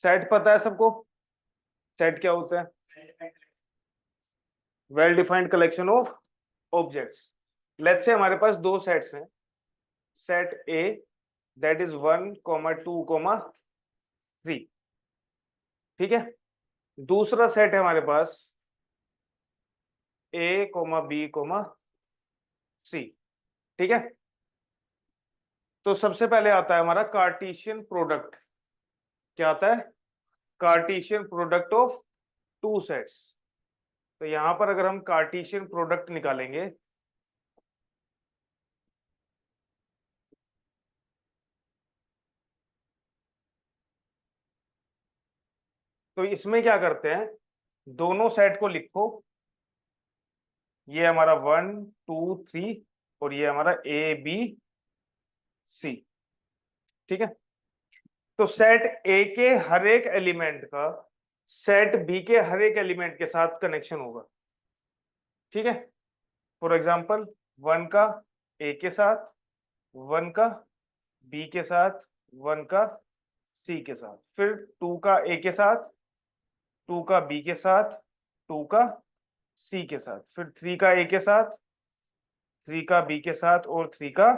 Set पता है सबको? सेट क्या होता है? Well defined collection of objects. Let's say हमारे पास दो सेट्स हैं, सेट ए दैट इज 1, 2, 3। ठीक है। दूसरा सेट है हमारे पास A, B, C। ठीक है। तो सबसे पहले आता है हमारा कार्टेशियन प्रोडक्ट। क्या आता है? Cartesian product of two sets. तो यहां पर अगर हम कार्टेशियन प्रोडक्ट निकालेंगे तो इसमें क्या करते हैं, दोनों सेट को लिखो। ये हमारा 1, 2, 3 और ये हमारा A, B, C। ठीक है। तो सेट ए के हर एक एलिमेंट का सेट बी के हर एक एलिमेंट के साथ कनेक्शन होगा। ठीक है। फॉर एग्जाम्पल 1 का ए के साथ, 1 का बी के साथ, 1 का सी के साथ, फिर 2 का ए के साथ, 2 का बी के साथ, 2 का सी के साथ, फिर 3 का ए के साथ, 3 का बी के साथ और 3 का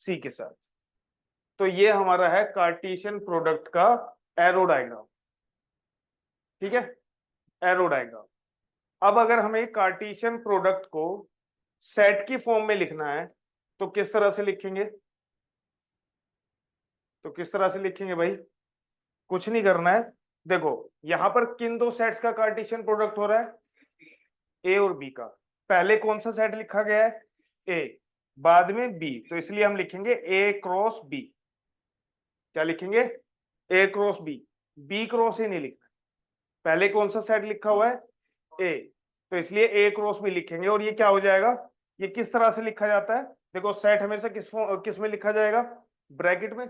सी के साथ। तो ये हमारा है कार्टेशियन प्रोडक्ट का एरो डायग्राम। ठीक है, एरो डायग्राम। अब अगर हमें कार्टेशियन प्रोडक्ट को सेट की फॉर्म में लिखना है तो किस तरह से लिखेंगे? भाई कुछ नहीं करना है। देखो यहां पर किन दो सेट्स का कार्टेशियन प्रोडक्ट हो रहा है? ए और बी का। पहले कौन सा सेट लिखा गया है? ए, बाद में बी, तो इसलिए हम लिखेंगे ए क्रॉस बी। क्या लिखेंगे? A cross B. B cross ही नहीं लिखना। पहले कौन सा सेट लिखा हुआ है? ए, तो इसलिए ए क्रॉस बी लिखेंगे। और ये क्या हो जाएगा? ये किस तरह से लिखा जाता है? देखो सेट हमेशा किस में लिखा जाएगा? ब्रैकेट में,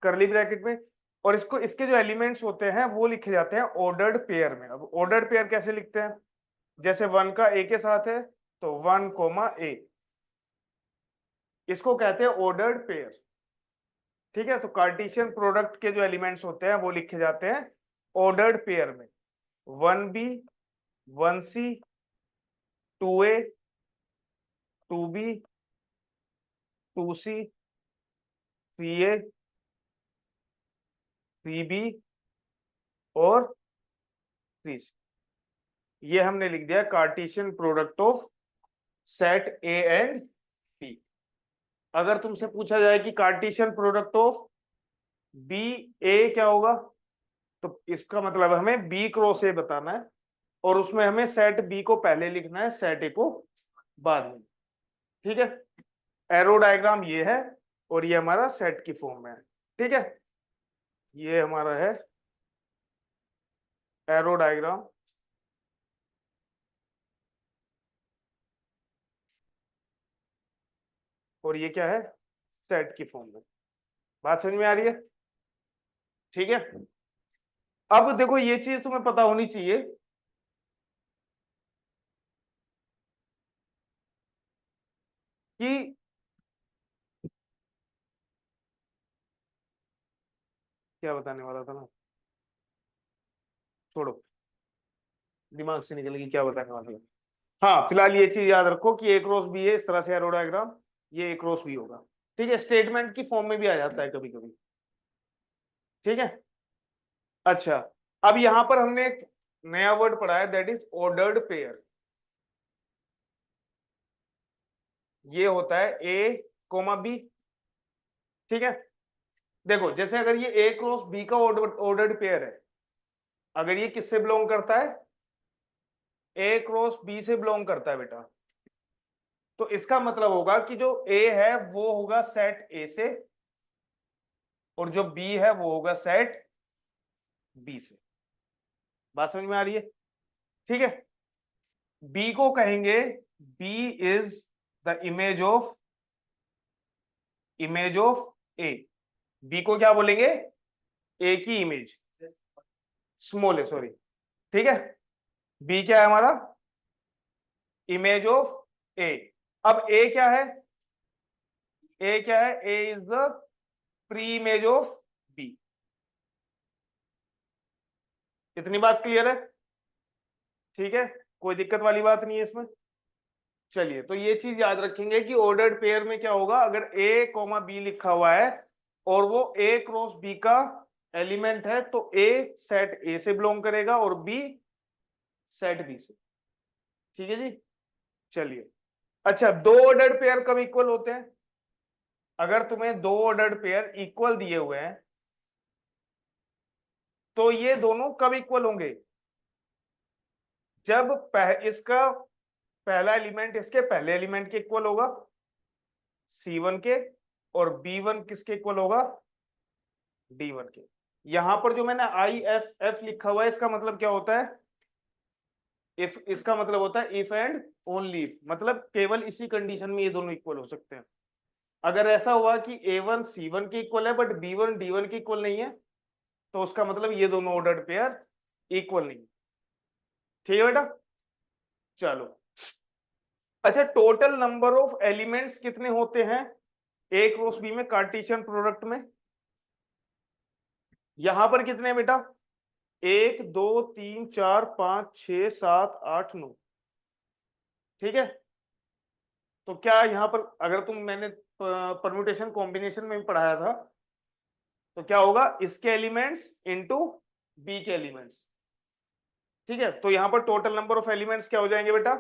करली ब्रैकेट में। और इसको इसके जो एलिमेंट्स होते हैं वो लिखे जाते हैं ऑर्डर्ड पेयर में। अब ऑर्डर्ड पेयर कैसे लिखते हैं? जैसे 1 का ए के साथ है तो 1, A, इसको कहते हैं ऑर्डर्ड पेयर। ठीक है। तो कार्टेशियन प्रोडक्ट के जो एलिमेंट्स होते हैं वो लिखे जाते हैं ऑर्डर्ड पेयर में। 1B, 1C, 2A, 2B, 2C, 3A, 3B और 3C। ये हमने लिख दिया Cartesian product of set A and B. अगर तुमसे पूछा जाए कि Cartesian product of B A क्या होगा, तो इसका मतलब हमें बी क्रॉस ए बताना है और उसमें हमें सेट बी को पहले लिखना है, सेट ए को बाद में। ठीक है। एरो डायग्राम ये है और ये हमारा सेट की फॉर्म में है। ठीक है, ये हमारा है एरो डायग्राम। और ये क्या है? सेट की फॉर्म में। बात समझ में आ रही है? ठीक है। अब देखो ये चीज तुम्हें पता होनी चाहिए कि क्या बताने वाला था ना, छोड़ो, दिमाग से निकल गई क्या बताने वाला था। हाँ, फिलहाल ये चीज याद रखो कि ए क्रॉस बी है, इस तरह से एरो डायग्राम, ये ए क्रॉस बी होगा। ठीक है, स्टेटमेंट की फॉर्म में भी आ जाता है कभी कभी। ठीक है। अच्छा, अब यहां पर हमने एक नया वर्ड पढ़ा है दैट इज ऑर्डर्ड पेयर। ये होता है ए कोमा बी। ठीक है। देखो जैसे अगर ये ए क्रॉस बी का ऑर्डर्ड पेयर है, अगर ये किससे बिलोंग करता है? ए क्रॉस बी से बिलोंग करता है बेटा। तो इसका मतलब होगा कि जो ए है वो होगा सेट ए से और जो बी है वो होगा सेट बी से। बात समझ में आ रही है? ठीक है। बी को कहेंगे B is the image of A. B को क्या बोलेंगे? ए की इमेज, स्मॉल है सॉरी। ठीक है। बी क्या है हमारा? Image of A. अब ए क्या है? ए क्या है? A is the pre image of B. इतनी बात क्लियर है? ठीक है, कोई दिक्कत वाली बात नहीं है इसमें। चलिए, तो ये चीज याद रखेंगे कि ऑर्डर्ड पेयर में क्या होगा, अगर ए कॉमा बी लिखा हुआ है और वो ए क्रॉस बी का एलिमेंट है, तो ए सेट ए से बिलोंग करेगा और बी सेट बी से। ठीक है जी। चलिए, अच्छा, दो ऑर्डर्ड पेयर कब इक्वल होते हैं? अगर तुम्हें दो ऑर्डर्ड पेयर इक्वल दिए हुए हैं तो ये दोनों कब इक्वल होंगे? जब इसका पहला एलिमेंट इसके पहले एलिमेंट के इक्वल होगा C1 के, और B1 किसके इक्वल होगा? D1 के। यहां पर जो मैंने IFF लिखा हुआ है, इसका मतलब क्या होता है? इफ, इसका मतलब होता है इफ एंड ओनली इफ, मतलब केवल इसी कंडीशन में ये दोनों इक्वल हो सकते हैं। अगर ऐसा हुआ कि A1 C1 के इक्वल है बट B1 D1 के इक्वल नहीं है, तो उसका मतलब ये दोनों ऑर्डर्ड पेयर इक्वल नहीं। ठीक है बेटा? चलो, अच्छा, टोटल नंबर ऑफ एलिमेंट्स कितने होते हैं ए क्रॉस बी में कार्टेशियन प्रोडक्ट में? यहां पर कितने हैं बेटा? 1 2 3 4 5 6 7 8 9। ठीक है, तो क्या यहां पर अगर मैंने परम्यूटेशन कॉम्बिनेशन में भी पढ़ाया था, तो क्या होगा, इसके एलिमेंट्स इंटू बी के एलिमेंट्स। ठीक है, तो यहां पर टोटल नंबर ऑफ एलिमेंट्स क्या हो जाएंगे बेटा?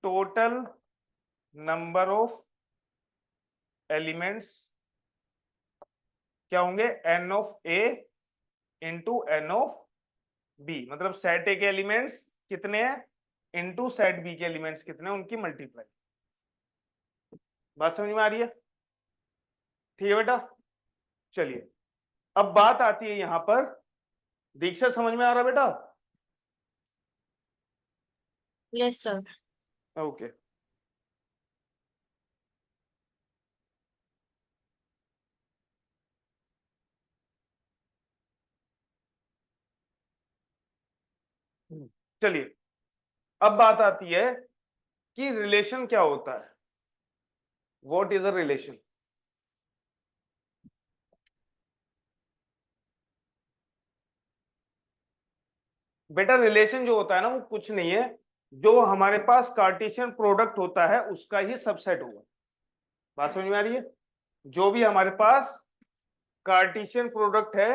टोटल नंबर ऑफ एलिमेंट्स क्या होंगे? N of A into n of B, मतलब सेट ए के एलिमेंट्स कितने हैं इंटू सेट बी के एलिमेंट्स कितने हैं, उनकी मल्टीप्लाई। बात समझ में आ रही है? ठीक है बेटा? चलिए, अब बात आती है यहां पर, दीक्षा समझ में आ रहा बेटा? Yes sir. ओके। चलिए, अब बात आती है कि रिलेशन क्या होता है। What is a relation? बेटा, रिलेशन जो होता है ना, वो कुछ नहीं है, जो हमारे पास कार्टेशियन प्रोडक्ट होता है उसका ही सबसेट होगा। बात समझ में आ रही है? जो भी हमारे पास कार्टेशियन प्रोडक्ट है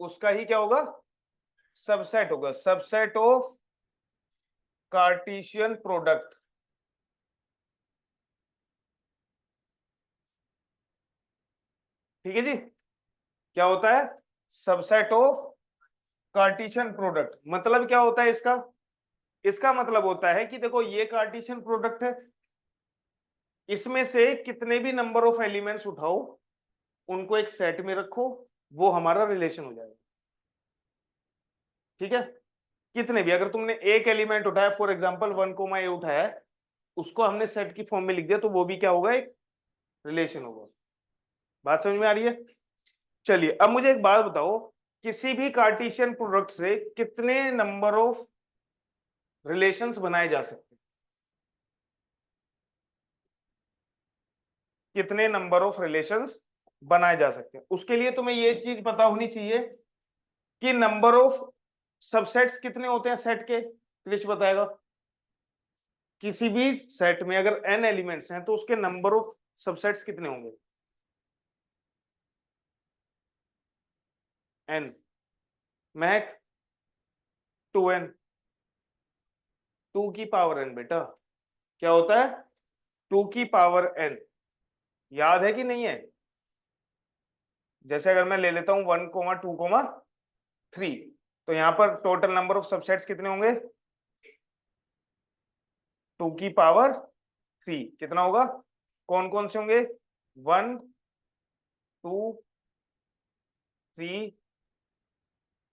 उसका ही क्या होगा? सबसेट होगा, सबसेट ऑफ कार्टेशियन प्रोडक्ट। ठीक है जी? क्या होता है? Subset of Cartesian product. मतलब क्या होता है इसका? इसका मतलब होता है कि देखो, ये कार्टेशियन प्रोडक्ट है, इसमें से कितने भी नंबर ऑफ एलिमेंट्स उठाओ, उनको एक सेट में रखो, वो हमारा रिलेशन हो जाएगा। ठीक है? कितने भी, अगर तुमने एक एलिमेंट उठाया, फॉर एग्जांपल 1 ए उठाया, उसको हमने सेट की फॉर्म में लिख दिया, तो वो भी क्या होगा? एक रिलेशन होगा। बात समझ में आ रही है? चलिए, अब मुझे एक बात बताओ, किसी भी कार्टेशियन प्रोडक्ट से कितने नंबर ऑफ रिलेशंस बनाए जा सकते हैं? कितने नंबर ऑफ रिलेशंस बनाए जा सकते हैं? उसके लिए तुम्हें ये चीज पता होनी चाहिए कि नंबर ऑफ सबसेट्स कितने होते हैं सेट के। कृष्ण बताएगा। किसी भी सेट में अगर n एलिमेंट्स हैं तो उसके नंबर ऑफ सबसेट्स कितने होंगे? n। महक? 2n। 2 की पावर n बेटा। क्या होता है? 2 की पावर n। याद है कि नहीं है? जैसे अगर मैं ले लेता हूं 1 2 3, तो यहां पर टोटल नंबर ऑफ सबसेट्स कितने होंगे? 2 की पावर 3 कितना होगा? कौन कौन से होंगे? 1 2 3,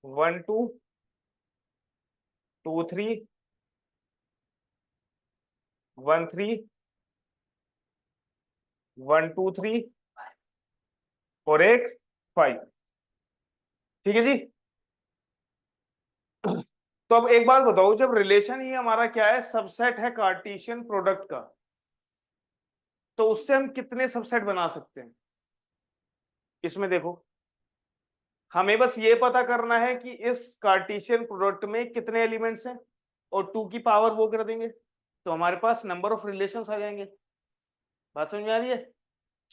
1 2 2 3, 1 3, 1 2 3 और एक 5। ठीक है जी? तो अब एक बात बताओ, जब रिलेशन ही हमारा क्या है, सबसेट है कार्टेशियन प्रोडक्ट का, तो उससे हम कितने सबसेट बना सकते हैं? इसमें देखो, हमें बस ये पता करना है कि इस कार्टेशियन प्रोडक्ट में कितने एलिमेंट्स हैं और 2 की पावर वो कर देंगे तो हमारे पास नंबर ऑफ रिलेशंस आ जाएंगे। बात समझ में आ रही है?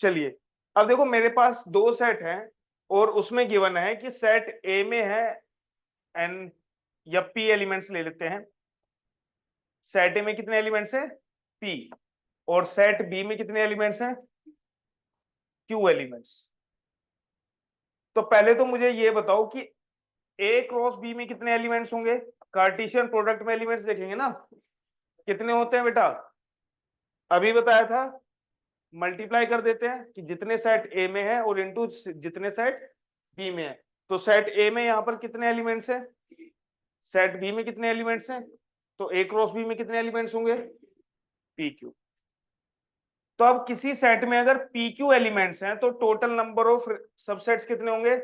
चलिए अब देखो मेरे पास दो सेट हैं और उसमें गिवन है कि सेट ए में है एन या पी एलिमेंट्स ले लेते हैं। सेट ए में कितने एलिमेंट्स हैं? पी। और सेट बी में कितने एलिमेंट्स हैं? Q elements. तो पहले तो मुझे ये बताओ कि ए क्रॉस बी में कितने एलिमेंट्स होंगे? कार्टेशियन प्रोडक्ट में एलिमेंट्स देखेंगे ना, कितने होते हैं बेटा? अभी बताया था, मल्टीप्लाई कर देते हैं कि जितने सेट ए में है और इनटू जितने सेट बी में है। तो सेट ए में यहां पर कितने एलिमेंट्स हैं? सेट बी में कितने एलिमेंट्स हैं? तो ए क्रॉस बी में कितने एलिमेंट्स होंगे? P Q. तो अब किसी सेट में अगर पी क्यू एलिमेंट्स हैं तो टोटल नंबर ऑफ सबसेट्स कितने होंगे?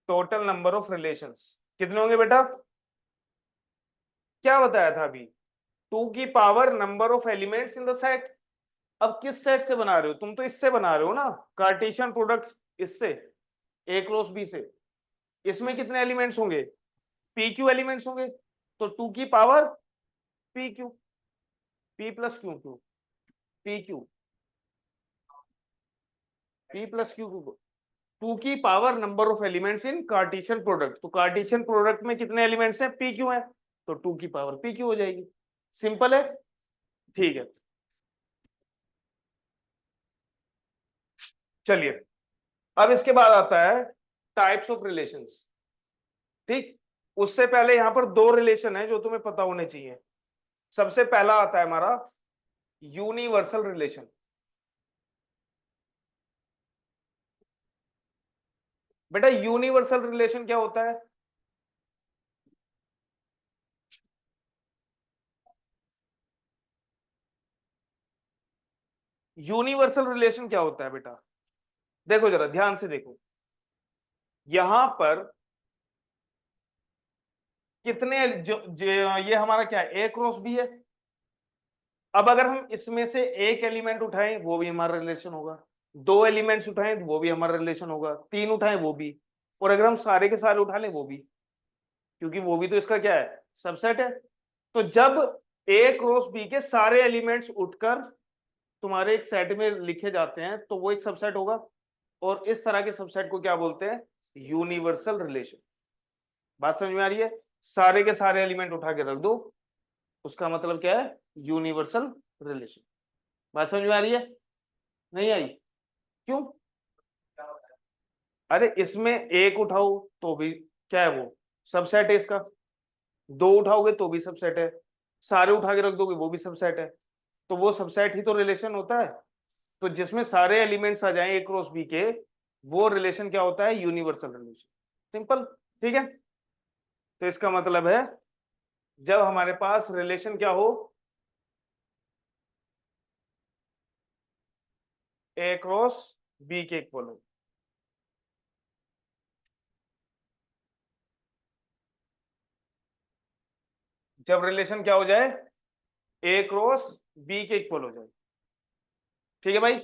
टोटल नंबर ऑफ रिलेशंस कितने होंगे बेटा? क्या बताया था अभी? 2 की power number of elements in the set. अब किस सेट से बना रहे हो तुम? तो इससे बना रहे हो ना, कार्टेशियन प्रोडक्ट, इससे, ए क्रॉस बी से। इसमें कितने एलिमेंट्स होंगे? पी क्यू एलिमेंट्स होंगे। तो 2 की power P Q, P plus Q Q, P Q, P plus Q Q. 2 की power number of elements in Cartesian product. तो कार्टेशियन प्रोडक्ट में कितने एलिमेंट्स हैं? पी क्यू है, तो 2 की पावर पी क्यू हो जाएगी। सिंपल है, ठीक है। चलिए अब इसके बाद आता है टाइप्स ऑफ रिलेशंस। ठीक, उससे पहले यहां पर दो रिलेशन है जो तुम्हें पता होने चाहिए। सबसे पहला आता है हमारा यूनिवर्सल रिलेशन। बेटा यूनिवर्सल रिलेशन क्या होता है? यूनिवर्सल रिलेशन क्या होता है बेटा? देखो जरा ध्यान से देखो, यहां पर कितने ये हमारा क्या है? ए क्रॉस बी है। अब अगर हम इसमें से एक एलिमेंट उठाएं वो भी हमारा रिलेशन होगा, दो एलिमेंट्स उठाएं वो भी हमारा रिलेशन होगा, तीन उठाएं वो भी, और अगर हम सारे के सारे उठा लें वो भी, क्योंकि वो भी तो इसका क्या है? सबसेट है। तो जब ए क्रॉस बी के सारे एलिमेंट्स उठकर तुम्हारे एक सेट में लिखे जाते हैं तो वो एक सबसेट होगा। और इस तरह के सबसेट को क्या बोलते हैं? Universal relation. बात समझ में आ रही है? सारे के सारे एलिमेंट उठा के रख दो, उसका मतलब क्या है? Universal relation. बात समझ में आ रही है? नहीं आई? क्यों? अरे इसमें एक उठाओ तो भी क्या है? वो सबसेट है इसका। दो उठाओगे तो भी सबसेट है, सारे उठा के रख दोगे वो भी सबसेट है। तो वो सबसेट ही तो रिलेशन होता है। तो जिसमें सारे एलिमेंट्स आ जाएं ए क्रॉस बी के, वो रिलेशन क्या होता है? Universal relation. सिंपल, ठीक है। तो इसका मतलब है जब हमारे पास रिलेशन क्या हो? ए क्रॉस बी के इक्वल हो। जब रिलेशन क्या हो जाए? ए क्रॉस बी के इक्वल हो जाए। ठीक है भाई।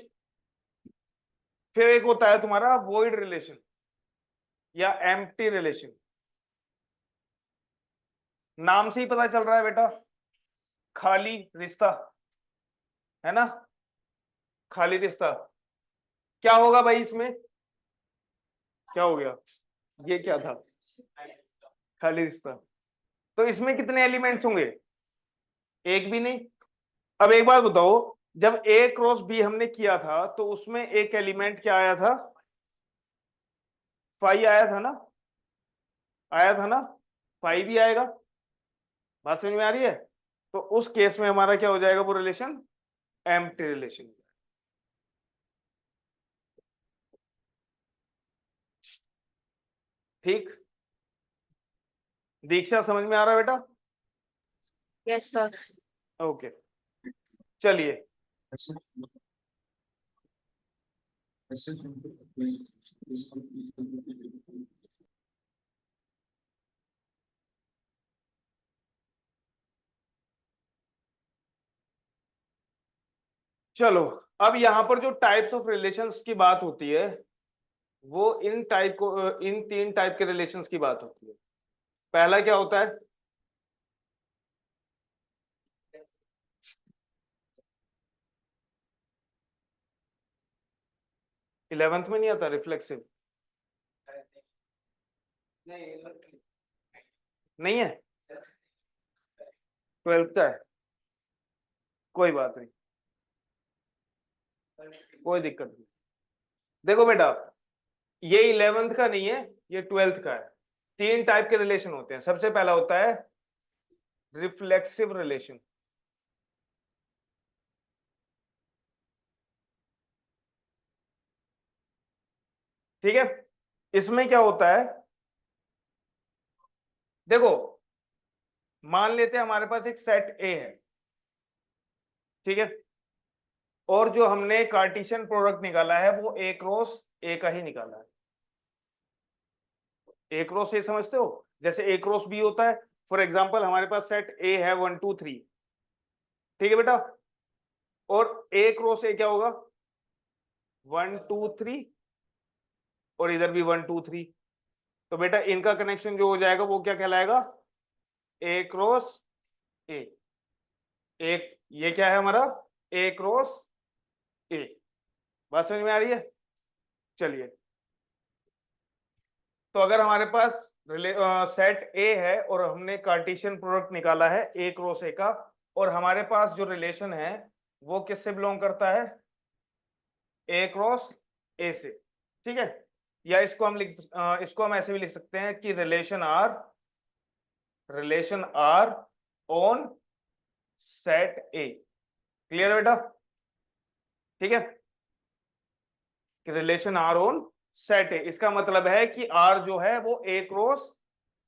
फिर एक होता है तुम्हारा वॉइड रिलेशन या एम्प्टी रिलेशन। नाम से ही पता चल रहा है बेटा, खाली रिश्ता है ना, खाली रिश्ता। क्या होगा भाई इसमें? क्या हो गया? ये क्या था? खाली रिश्ता। तो इसमें कितने एलिमेंट्स होंगे? एक भी नहीं। अब एक बात बताओ, जब ए क्रॉस बी हमने किया था तो उसमें एक एलिमेंट क्या आया था? फाई आया था ना, आया था ना, फाई भी आएगा। बात समझ में आ रही है? तो उस केस में हमारा क्या हो जाएगा? वो रिलेशन एम्प्टी रिलेशन। ठीक, दीक्षा समझ में आ रहा है बेटा? Yes, sir. ओके, चलिए। चलो, अब यहां पर जो टाइप्स ऑफ रिलेशंस की बात होती है वो इन तीन टाइप के रिलेशंस की बात होती है। पहला क्या होता है? इलेवेंथ में नहीं आता रिफ्लेक्सिव? नहीं है, ट्वेल्थ का है। कोई बात नहीं, कोई दिक्कत नहीं। देखो बेटा, ये इलेवेंथ का नहीं है, ये ट्वेल्थ का है। तीन टाइप के रिलेशन होते हैं। सबसे पहला होता है रिफ्लेक्सिव रिलेशन। ठीक है, इसमें क्या होता है? देखो, मान लेते हैं हमारे पास एक सेट ए है, ठीक है, और जो हमने कार्टेशियन प्रोडक्ट निकाला है वो ए क्रॉस ए का ही निकाला है। ए क्रॉस ए समझते हो? जैसे ए क्रॉस बी होता है। फॉर एग्जाम्पल हमारे पास सेट ए है 1 2 3, ठीक है बेटा, और ए क्रॉस ए क्या होगा? 1 2 3, और इधर भी 1 2 3। तो बेटा इनका कनेक्शन जो हो जाएगा वो क्या कहलाएगा? ए क्रॉस ए। एक ये क्या है हमारा? ए क्रॉस ए। बात समझ में आ रही है? चलिए, तो अगर हमारे पास सेट ए है और हमने कार्टेशियन प्रोडक्ट निकाला है ए क्रॉस ए का, और हमारे पास जो रिलेशन है वो किससे बिलोंग करता है? ए क्रॉस ए से, ठीक है। या इसको हम ऐसे भी लिख सकते हैं कि relation R on set A. Clear बेटा? ठीक है, कि relation R on set A, इसका मतलब है कि आर जो है वो ए क्रॉस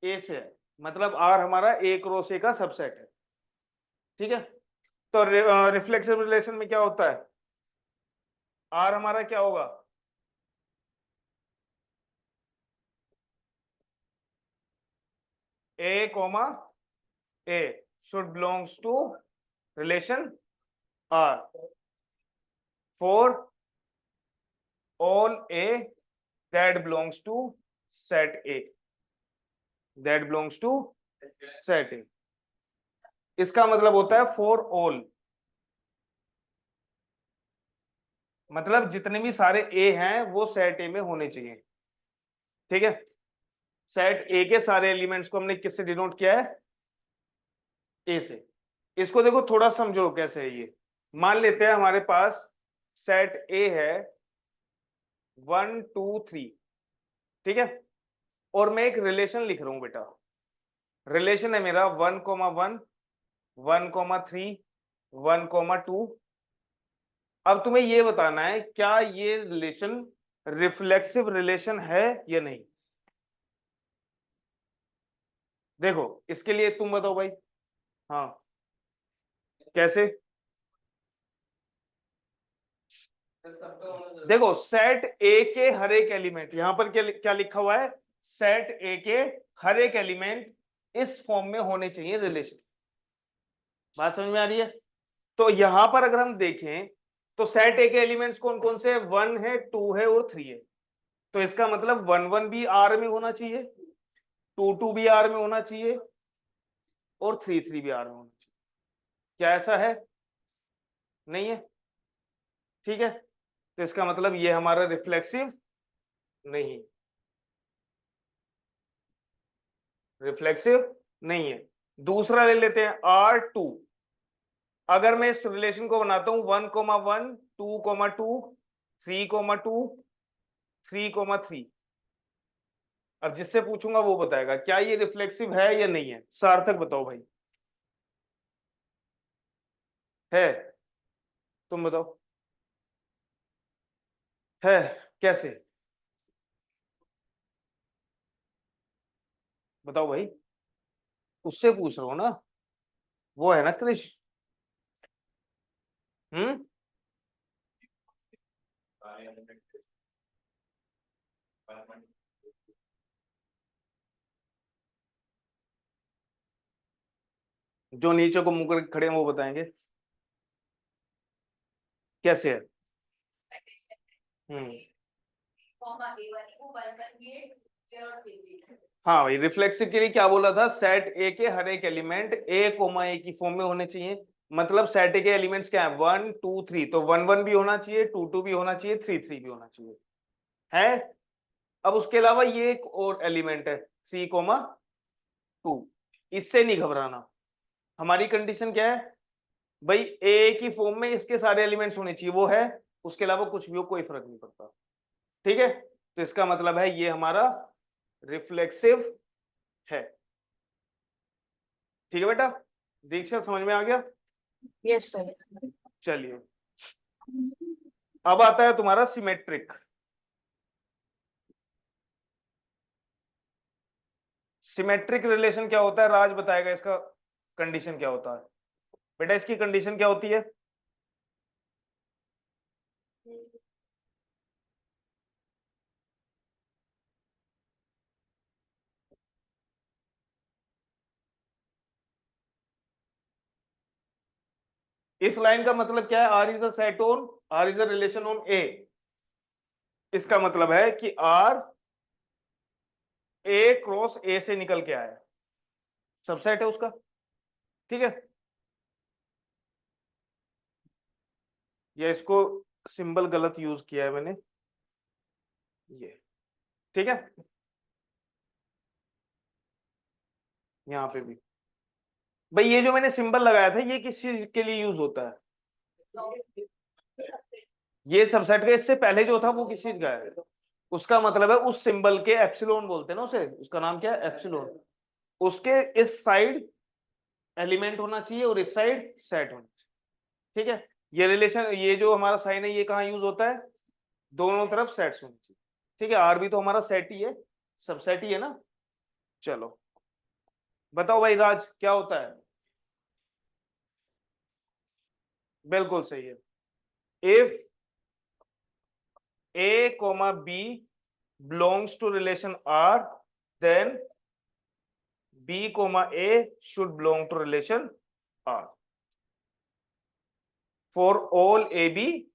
ए से है, मतलब आर हमारा ए क्रॉस ए का सबसेट है। ठीक है, तो रिफ्लेक्सिव रिलेशन में क्या होता है? आर हमारा क्या होगा? A comma A should belongs to relation R for all A that belongs to set A, that belongs to set A. इसका मतलब होता है फॉर ऑल, मतलब जितने भी सारे ए हैं वो सेट ए में होने चाहिए। ठीक है, सेट ए के सारे एलिमेंट्स को हमने किससे डिनोट किया है? ए से। इसको देखो थोड़ा समझो कैसे है ये। मान लेते हैं हमारे पास सेट ए है 1 2 3, ठीक है, और मैं एक रिलेशन लिख रहा हूं बेटा। रिलेशन है मेरा 1 1 1 3 1 2। अब तुम्हें ये बताना है क्या ये रिलेशन रिफ्लेक्सिव रिलेशन है या नहीं। देखो, इसके लिए तुम बताओ भाई। हाँ, कैसे? देखो, सेट ए के हर एक एलिमेंट, यहां पर क्या क्या लिखा हुआ है? सेट ए के हर एक एलिमेंट इस फॉर्म में होने चाहिए रिलेशन। बात समझ में आ रही है? तो यहां पर अगर हम देखें तो सेट ए के एलिमेंट्स कौन कौन से? 1 है 2 है और 3 है। तो इसका मतलब 1 1 भी आर में होना चाहिए, 2 2 भी आर में होना चाहिए, और 3 3 भी आर में होना चाहिए। क्या ऐसा है? नहीं है? ठीक है, तो इसका मतलब ये हमारा रिफ्लेक्सिव नहीं, रिफ्लेक्सिव नहीं है। दूसरा ले लेते हैं R2। अगर मैं इस रिलेशन को बनाता हूं 1 1 2 2 3 2 3 3। अब जिससे पूछूंगा वो बताएगा क्या ये रिफ्लेक्सिव है या नहीं है। सार्थक बताओ भाई, है? तुम बताओ, है? कैसे? बताओ भाई, उससे पूछ रहा हूं ना, वो है ना कृष। हम्म, जो नीचे को मुंह करके खड़े हैं वो बताएंगे। कैसे है? हम्म, हाँ भाई, रिफ्लेक्सिव के लिए क्या बोला था? सेट ए के हर एक एलिमेंट ए कोमा ए की फॉर्म में होने चाहिए। मतलब सेट ए के एलिमेंट्स क्या है? 1 2 3, तो 1 1 भी होना चाहिए, 2 2 भी होना चाहिए, 3 3 भी होना चाहिए, है। अब उसके अलावा ये एक और एलिमेंट है 3 कोमा 2, इससे नहीं घबराना। हमारी कंडीशन क्या है भाई? ए की फॉर्म में इसके सारे एलिमेंट्स होने चाहिए, वो है। उसके अलावा कुछ भी हो, कोई फर्क नहीं पड़ता। ठीक है, तो इसका मतलब है ये हमारा रिफ्लेक्सिव है। ठीक है बेटा, दीक्षा समझ में आ गया? Yes sir. चलिए, अब आता है तुम्हारा सिमेट्रिक। सिमेट्रिक रिलेशन क्या होता है? राज बताएगा इसका कंडीशन क्या होता है। बेटा इसकी कंडीशन क्या होती है? इस लाइन का मतलब क्या है? R is a set on, R is a relation on A. इसका मतलब है कि आर ए क्रॉस ए से निकल के आया, सबसेट है उसका। ठीक है, या इसको सिंबल गलत यूज किया है मैंने, ये। ठीक है, यहां पे भी भाई ये जो मैंने सिंबल लगाया था, ये किस चीज के लिए यूज होता है? ये सबसेट का इससे पहले जो था वो किस चीज का है? उसका मतलब है उस सिंबल के, एप्सिलॉन बोलते हैं ना उसे, उसका नाम क्या है? एप्सिलॉन। उसके इस साइड एलिमेंट होना चाहिए और इस साइड सेट होना चाहिए। ठीक है, ये रिलेशन, ये जो हमारा साइन है, ये कहाँ यूज होता है? दोनों तरफ सेट्स होनी चाहिए। ठीक है, आर भी तो हमारा सेट ही है, सबसेट ही है ना। चलो बताओ भाई राज, क्या होता है? बिल्कुल सही है। If A comma B belongs to relation R, then B comma A should belong to relation R for all AB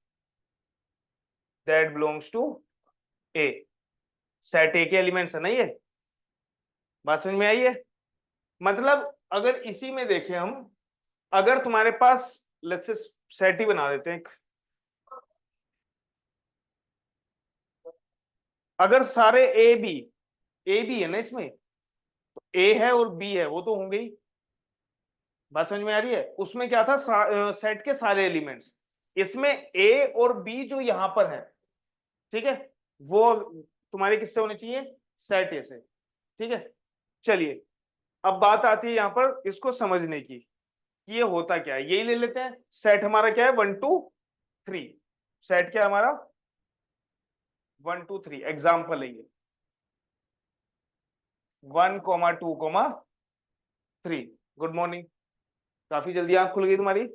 that belongs to A। Set A के एलिमेंट्स है ना ये। बात समझ में आई है? मतलब अगर इसी में देखें हम, अगर तुम्हारे पास लेट्स से सेट ही बना देते हैं, अगर सारे ए बी है ना इसमें, तो ए है और बी है, वो तो होंगे ही। बात समझ में आ रही है? उसमें क्या था? सेट के सारे एलिमेंट्स। इसमें ए और बी जो यहां पर है, ठीक है, वो तुम्हारे किससे होने चाहिए? सेट ए से। ठीक है, चलिए अब बात आती है यहां पर इसको समझने की कि ये होता क्या है। यही ले लेते हैं, सेट हमारा क्या है? 1 2 3। सेट क्या है हमारा? 1 2 3। एग्जाम्पल है ये 1 2 3। गुड मॉर्निंग, काफी जल्दी आंख खुल गई तुम्हारी।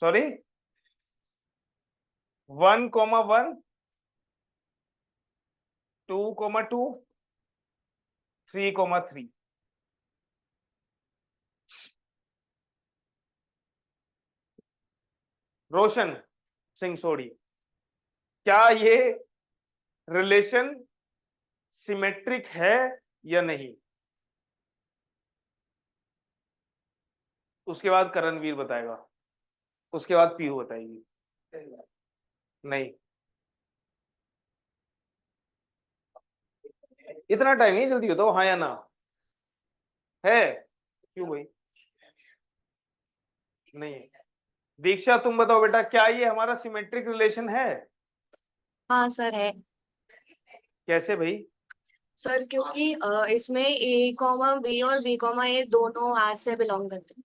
सॉरी, 1 1 2 2 3 3। रोशन सिंह सोढ़ी, क्या ये रिलेशन सिमेट्रिक है या नहीं? उसके बाद करणवीर बताएगा, उसके बाद पीहू बताएगी। नहीं, इतना टाइम नहीं, जल्दी बताओ हाँ या ना। है? क्यों भाई? नहीं है। दीक्षा तुम बताओ बेटा, क्या ये हमारा सिमेट्रिक रिलेशन है? हाँ सर है। कैसे भाई? सर क्योंकि इसमें ए कॉमा बी और बी कॉमा ए दोनों आर से बिलोंग करते हैं।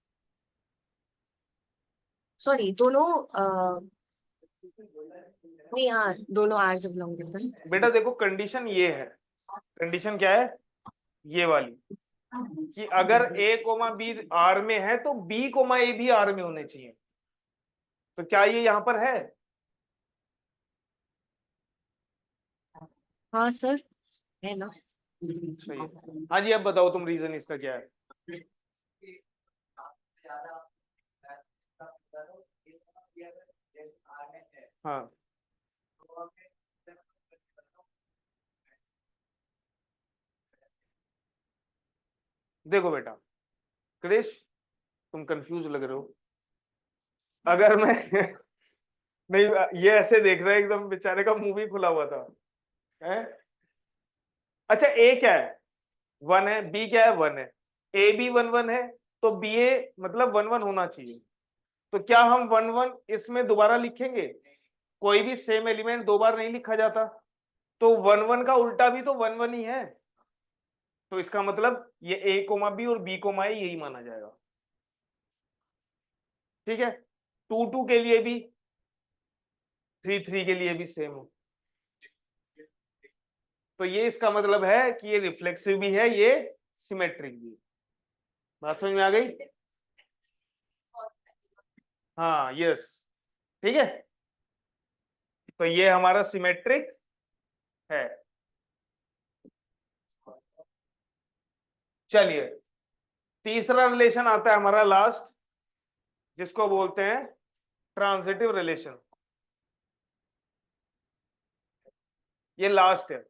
सॉरी दोनों नहीं, हाँ दोनों आर से बिलोंग करते हैं। बेटा देखो कंडीशन ये है, कंडीशन क्या है ये वाली, कि अगर ए कोमा बी आर में है तो बी कोमा ए भी आर में होने चाहिए। तो क्या ये यहां पर है? हाँ सर है ना। सही है। हाँ जी, अब बताओ तुम, रीजन इसका क्या है? हाँ देखो बेटा क्रिश, तुम कंफ्यूज लग रहे हो। अगर मैं नहीं, ये ऐसे देख रहा है एकदम, बेचारे का मुंह भी खुला हुआ था है? अच्छा ए क्या है? वन है। बी क्या है? वन है। ए बी वन वन है, तो बी ए मतलब वन वन होना चाहिए। तो क्या हम वन वन इसमें दोबारा लिखेंगे? कोई भी सेम एलिमेंट दो बार नहीं लिखा जाता। तो वन वन का उल्टा भी तो वन वन ही है। तो इसका मतलब ये ए कोमा बी और बी कोमा ए यही माना जाएगा। ठीक है, टू टू के लिए भी, थ्री थ्री के लिए भी सेम हो। तो ये इसका मतलब है कि ये रिफ्लेक्सिव भी है, ये सिमेट्रिक भी है। बात समझ में आ गई? हाँ यस। ठीक है, तो ये हमारा सिमेट्रिक है। चलिए, तीसरा रिलेशन आता है हमारा लास्ट, जिसको बोलते हैं ट्रांजिटिव रिलेशन। ये लास्ट है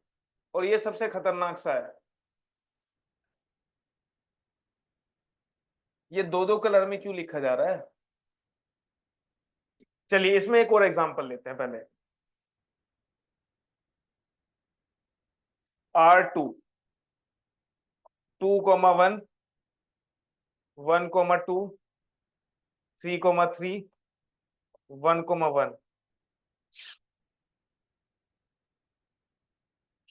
और ये सबसे खतरनाक सा है। ये दो दो कलर में क्यों लिखा जा रहा है? चलिए इसमें एक और एग्जांपल लेते हैं पहले। R2 2,1 1,2 3,3 1,1।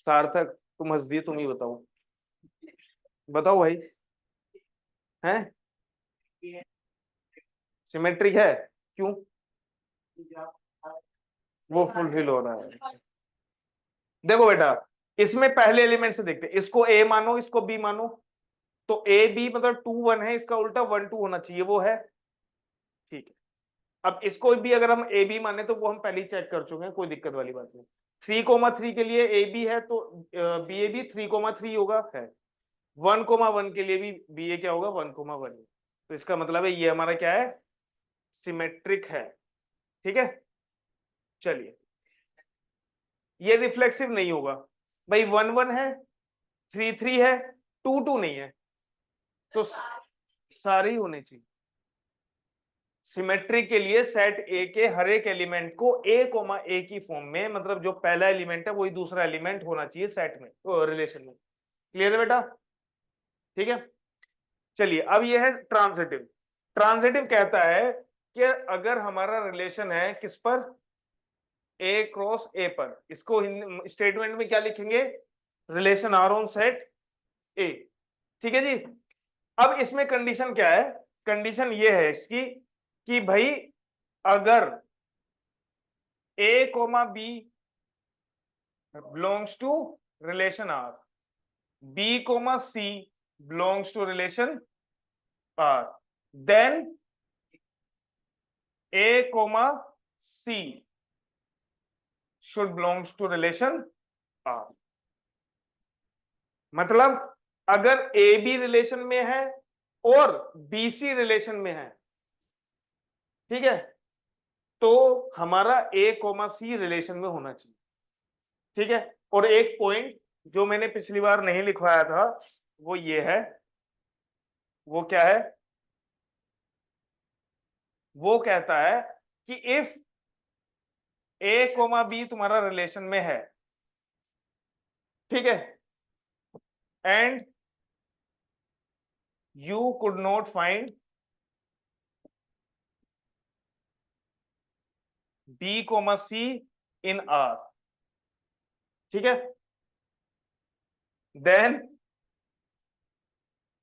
सार्थक तुम हंस दिए, तुम ही बताओ। बताओ भाई। हैं? सिमेट्रिक है? क्यों? वो फुलफिल हो रहा है। देखो बेटा, इसमें पहले एलिमेंट से देखते हैं। इसको ए मानो, इसको बी मानो। तो ए बी मतलब टू वन है, इसका उल्टा वन टू होना चाहिए, वो है। ठीक है, अब इसको भी अगर हम ए बी माने तो वो हम पहले ही चेक कर चुके हैं, कोई दिक्कत वाली बात नहीं। 3,3 के लिए ए बी है तो बी ए बी 3,3 होगा है। 1,1 के लिए भी बी ए क्या होगा? 1,1। तो इसका मतलब है ये हमारा क्या है? सिमेट्रिक है। ठीक है, चलिए ये रिफ्लेक्सिव नहीं होगा भाई। वन वन है, थ्री थ्री है, टू टू नहीं है, तो सारे ही होने चाहिए। सिमेट्रिक के लिए सेट ए के हर एक एलिमेंट को ए कोमा ए की फॉर्म में, मतलब जो पहला एलिमेंट है वही दूसरा एलिमेंट होना चाहिए सेट में, रिलेशन में। क्लियर है बेटा? ठीक है, चलिए अब ये है ट्रांजिटिव। ट्रांजिटिव कहता है कि अगर हमारा रिलेशन है किस पर? ए क्रॉस ए पर। इसको स्टेटमेंट में क्या लिखेंगे? Relation R on set A. ठीक है जी। अब इसमें कंडीशन क्या है? कंडीशन ये है इसकी कि भाई अगर A comma B belongs to relation R, B comma C belongs to relation R, then A comma C should belongs to relation R। मतलब अगर ए बी रिलेशन में है और बी सी रिलेशन में है, ठीक है, तो हमारा ए कोमा सी रिलेशन में होना चाहिए। ठीक है, और एक पॉइंट जो मैंने पिछली बार नहीं लिखवाया था वो ये है। वो क्या है? वो कहता है कि इफ ए कोमा बी तुम्हारा रिलेशन में है, ठीक है, and you could not find B comma C in R, ठीक है, then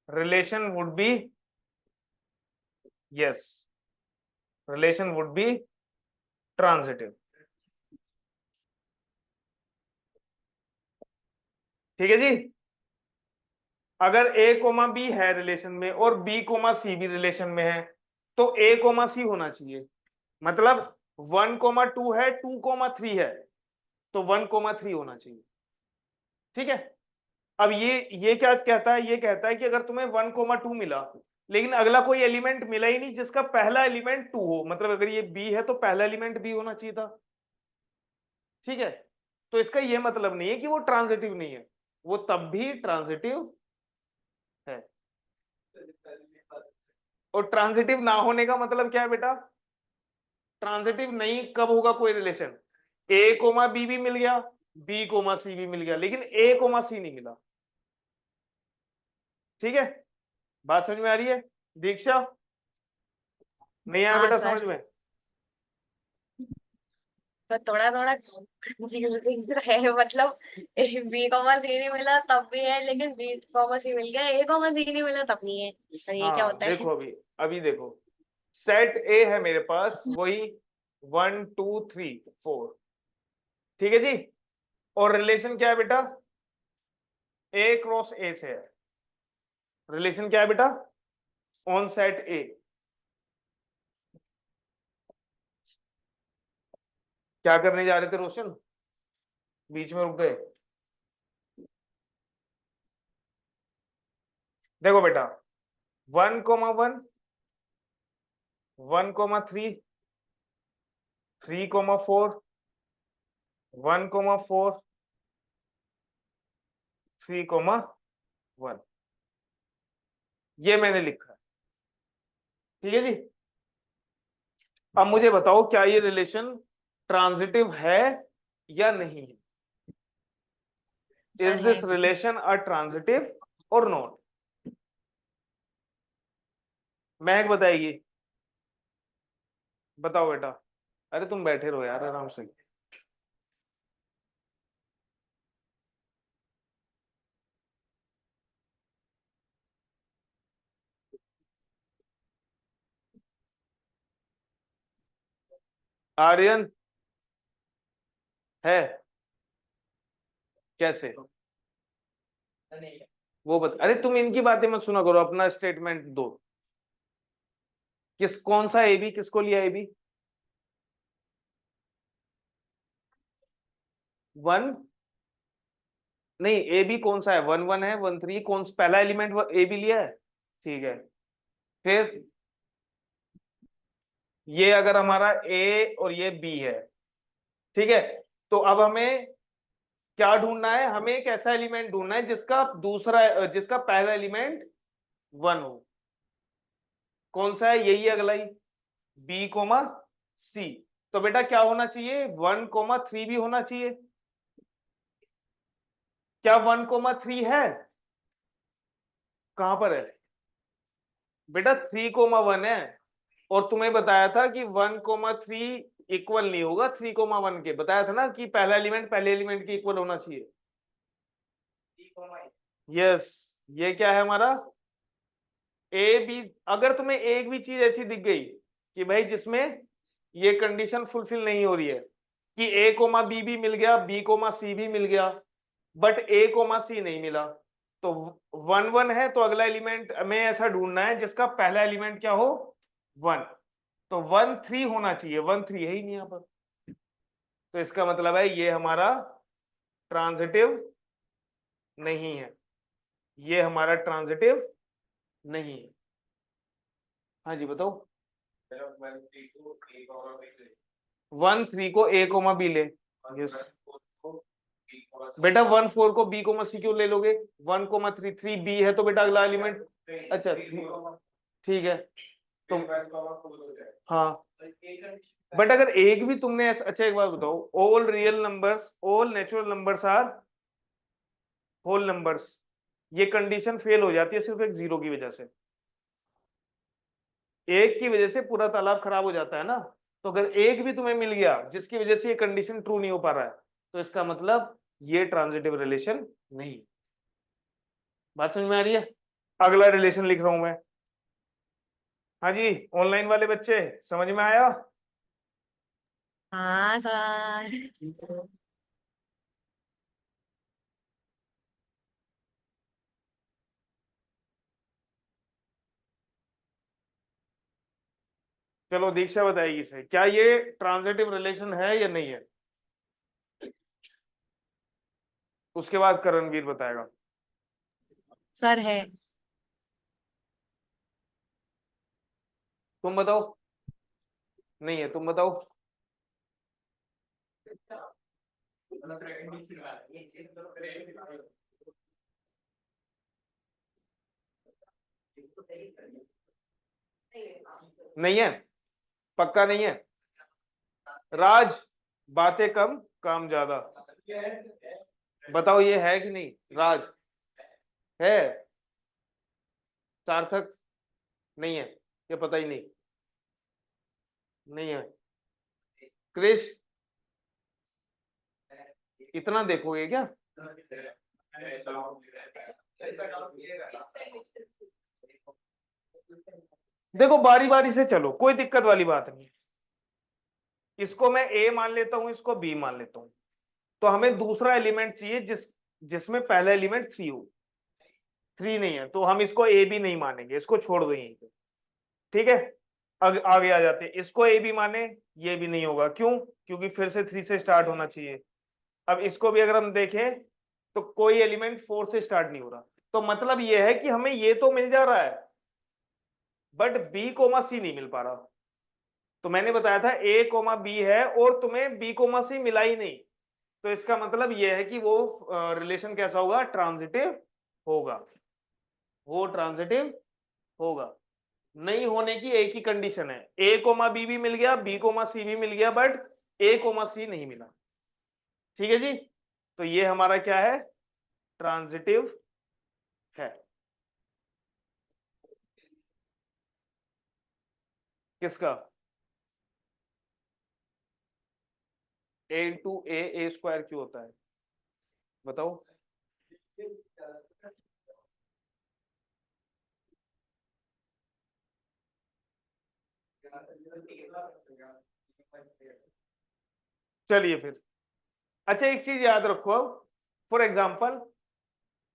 relation would be, yes, relation would be transitive. ठीक है जी। अगर ए कोमा बी है रिलेशन में और बी कोमा सी भी रिलेशन में है, तो ए कोमा सी होना चाहिए। मतलब 1,2 है, 2,3 है, तो 1,3 होना चाहिए। ठीक है, अब ये क्या कहता है? ये कहता है कि अगर तुम्हें 1,2 मिला लेकिन अगला कोई एलिमेंट मिला ही नहीं जिसका पहला एलिमेंट 2 हो, मतलब अगर ये बी है तो पहला एलिमेंट बी होना चाहिए था। ठीक है, तो इसका ये मतलब नहीं है कि वो ट्रांजिटिव नहीं है, वो तब भी ट्रांजिटिव है। और ट्रांजिटिव ना होने का मतलब क्या है बेटा? ट्रांजिटिव नहीं कब होगा कोई रिलेशन? ए कोमा बी भी मिल गया, बी कोमा सी भी मिल गया, लेकिन ए कोमा सी नहीं मिला। ठीक है, बात समझ में आ रही है दीक्षा? नहीं आया हाँ बेटा समझ सर, में? तो थोड़ा थोड़ा confusing तो है, मतलब बी कॉमा सी नहीं मिला तब भी है, लेकिन बी कॉमा सी मिल गया, ए कॉमा सी नहीं मिला तब नहीं है। सर ये क्या हाँ होता है? देखो, अभी अभी देखो, सेट ए है मेरे पास, वही 1 2 3 4, ठीक है जी। और रिलेशन क्या है बेटा? ए क्रॉस ए से है। रिलेशन क्या है बेटा? ऑन सेट ए। क्या करने जा रहे थे रोशन, बीच में रुक गए? देखो बेटा, 1 1 1 3 3 4 1 4 3 1, ये मैंने लिखा है, ठीक है जी। अब मुझे बताओ क्या ये रिलेशन ट्रांजिटिव है या नहीं है? इज सर है। दिस रिलेशन अ ट्रांजिटिव और नॉट? महक बताएगी, बताओ बेटा। अरे तुम बैठे रहो यार आराम से। आर्यन है? कैसे? वो बता, अरे तुम इनकी बातें मत सुना करो, अपना स्टेटमेंट दो। कौन सा ए बी, किसको लिया ए बी? 1, नहीं ए बी कौन सा है? 1 1 है, 1 3, कौन सा पहला एलिमेंट ए बी लिया है? ठीक है, फिर ये अगर हमारा ए और ये बी है, ठीक है, तो अब हमें क्या ढूंढना है? हमें एक ऐसा एलिमेंट ढूंढना है जिसका पहला एलिमेंट 1 हो। कौन सा है? यही अगला ही, बी कोमा सी। तो बेटा क्या होना चाहिए? 1 3 भी होना चाहिए। क्या 1 3 है? कहां पर है बेटा? 3 1 है। और तुम्हें बताया था कि 1 3 इक्वल नहीं होगा 3 1 के, बताया था ना कि पहला एलिमेंट पहले एलिमेंट के इक्वल होना चाहिए। यस, ये क्या है हमारा ए बी। अगर तुम्हें एक भी चीज ऐसी दिख गई कि भाई जिसमें ये कंडीशन फुलफिल नहीं हो रही है कि ए कोमा बी भी मिल गया, बी कोमा सी भी मिल गया, बट ए कोमा सी नहीं मिला, तो 1 1 है, तो अगला एलिमेंट हमें ऐसा ढूंढना है जिसका पहला एलिमेंट क्या हो? 1। तो 1 3 होना चाहिए, 1 3 है ही नहीं यहाँ पर, तो इसका मतलब है ये हमारा ट्रांजिटिव नहीं है, ये हमारा ट्रांजिटिव नहीं है। हाँ जी बताओ। 1 3 को ए कोमा बी ले। यस बेटा, 1 4 को बी कोमा सी क्यों ले लोगे? 1 3 बी है तो बेटा अगला एलिमेंट, अच्छा ठीक है, तो हाँ, बट अगर एक भी तुमने अच्छा एक बात बताओ, all real numbers, all natural numbers are whole numbers, ये कंडीशन फेल हो जाती है सिर्फ एक जीरो की वजह से। एक की वजह से पूरा तालाब खराब हो जाता है ना, तो अगर एक भी तुम्हें मिल गया जिसकी वजह से ये कंडीशन ट्रू नहीं हो पा रहा है, तो इसका मतलब ये ट्रांजिटिव रिलेशन नहीं। बात समझ में आ रही है? अगला रिलेशन लिख रहा हूं मैं। हाँ जी, ऑनलाइन वाले बच्चे समझ में आया? हाँ सर। चलो दीक्षा बताएगी सही, क्या ये ट्रांजिटिव रिलेशन है या नहीं है? उसके बाद करणवीर बताएगा। सर है। तुम बताओ। नहीं है, तुम बताओ। नहीं है, पक्का नहीं है। राज, बातें कम काम ज्यादा, बताओ ये है कि नहीं? राज है, सार्थक नहीं है, ये पता ही नहीं, नहीं है। क्रिश, इतना देखोगे क्या? देखो बारी बारी से चलो, कोई दिक्कत वाली बात नहीं। इसको मैं ए मान लेता हूं, इसको बी मान लेता हूं। तो हमें दूसरा एलिमेंट चाहिए जिसमें पहला एलिमेंट 3 हो। 3 नहीं है तो हम इसको ए बी नहीं मानेंगे, इसको छोड़ दो यहीं पे। ठीक है, आगे आ जाते हैं। इसको ए बी माने, ये भी नहीं होगा। क्यों? क्योंकि फिर से 3 से स्टार्ट होना चाहिए। अब इसको भी अगर हम देखें तो कोई एलिमेंट 4 से स्टार्ट नहीं हो रहा। तो मतलब ये है कि हमें ये तो मिल जा रहा है बट बी कोमा सी नहीं मिल पा रहा। तो मैंने बताया था ए कोमा बी है और तुम्हें बी कोमा सी मिला ही नहीं। तो इसका मतलब यह है कि वो रिलेशन कैसा होगा? ट्रांजिटिव होगा। वो ट्रांजिटिव होगा। नहीं होने की एक ही कंडीशन है, ए कोमा बी भी मिल गया, बी कोमा सी भी मिल गया, बट ए कोमा सी नहीं मिला। ठीक है जी, तो ये हमारा क्या है? ट्रांजिटिव है। किसका? ए इंटू ए स्क्वायर क्यों होता है बताओ? चलिए फिर, अच्छा एक चीज याद रखो। फॉर एग्जाम्पल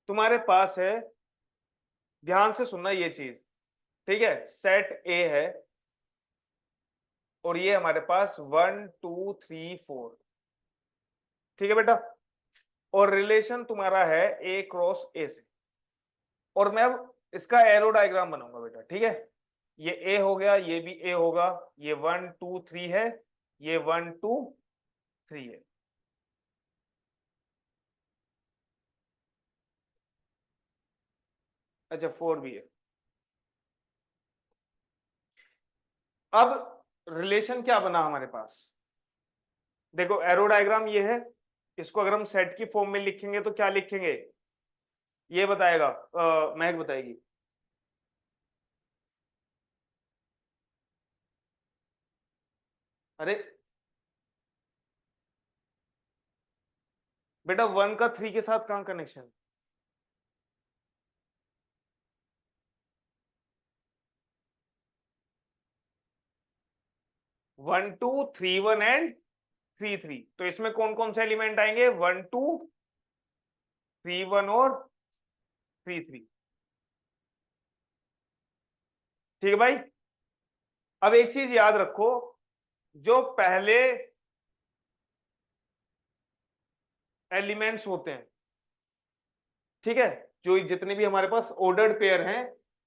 तुम्हारे पास है, ध्यान से सुनना ये चीज, ठीक है? सेट ए है और ये हमारे पास 1 2 3 4, ठीक है बेटा? और रिलेशन तुम्हारा है ए क्रॉस ए से। और मैं अब इसका एरो डायग्राम बनाऊंगा बेटा, ठीक है? ये ए हो गया, ये भी ए होगा, ये 1 2 3 है, ये 1 2 3 है। अच्छा 4 भी है। अब रिलेशन क्या बना हमारे पास? देखो एरो डायग्राम ये है। इसको अगर हम सेट की फॉर्म में लिखेंगे तो क्या लिखेंगे? ये बताएगा, महक बताएगी। अरे बेटा 1 का 3 के साथ कहां connection? One two three one and 3 3। तो इसमें कौन कौन से एलिमेंट आएंगे? 1 2 3 1 और 3 3। ठीक है भाई? अब एक चीज याद रखो, जो पहले एलिमेंट्स होते हैं, ठीक है, जो जितने भी हमारे पास ऑर्डर्ड पेयर हैं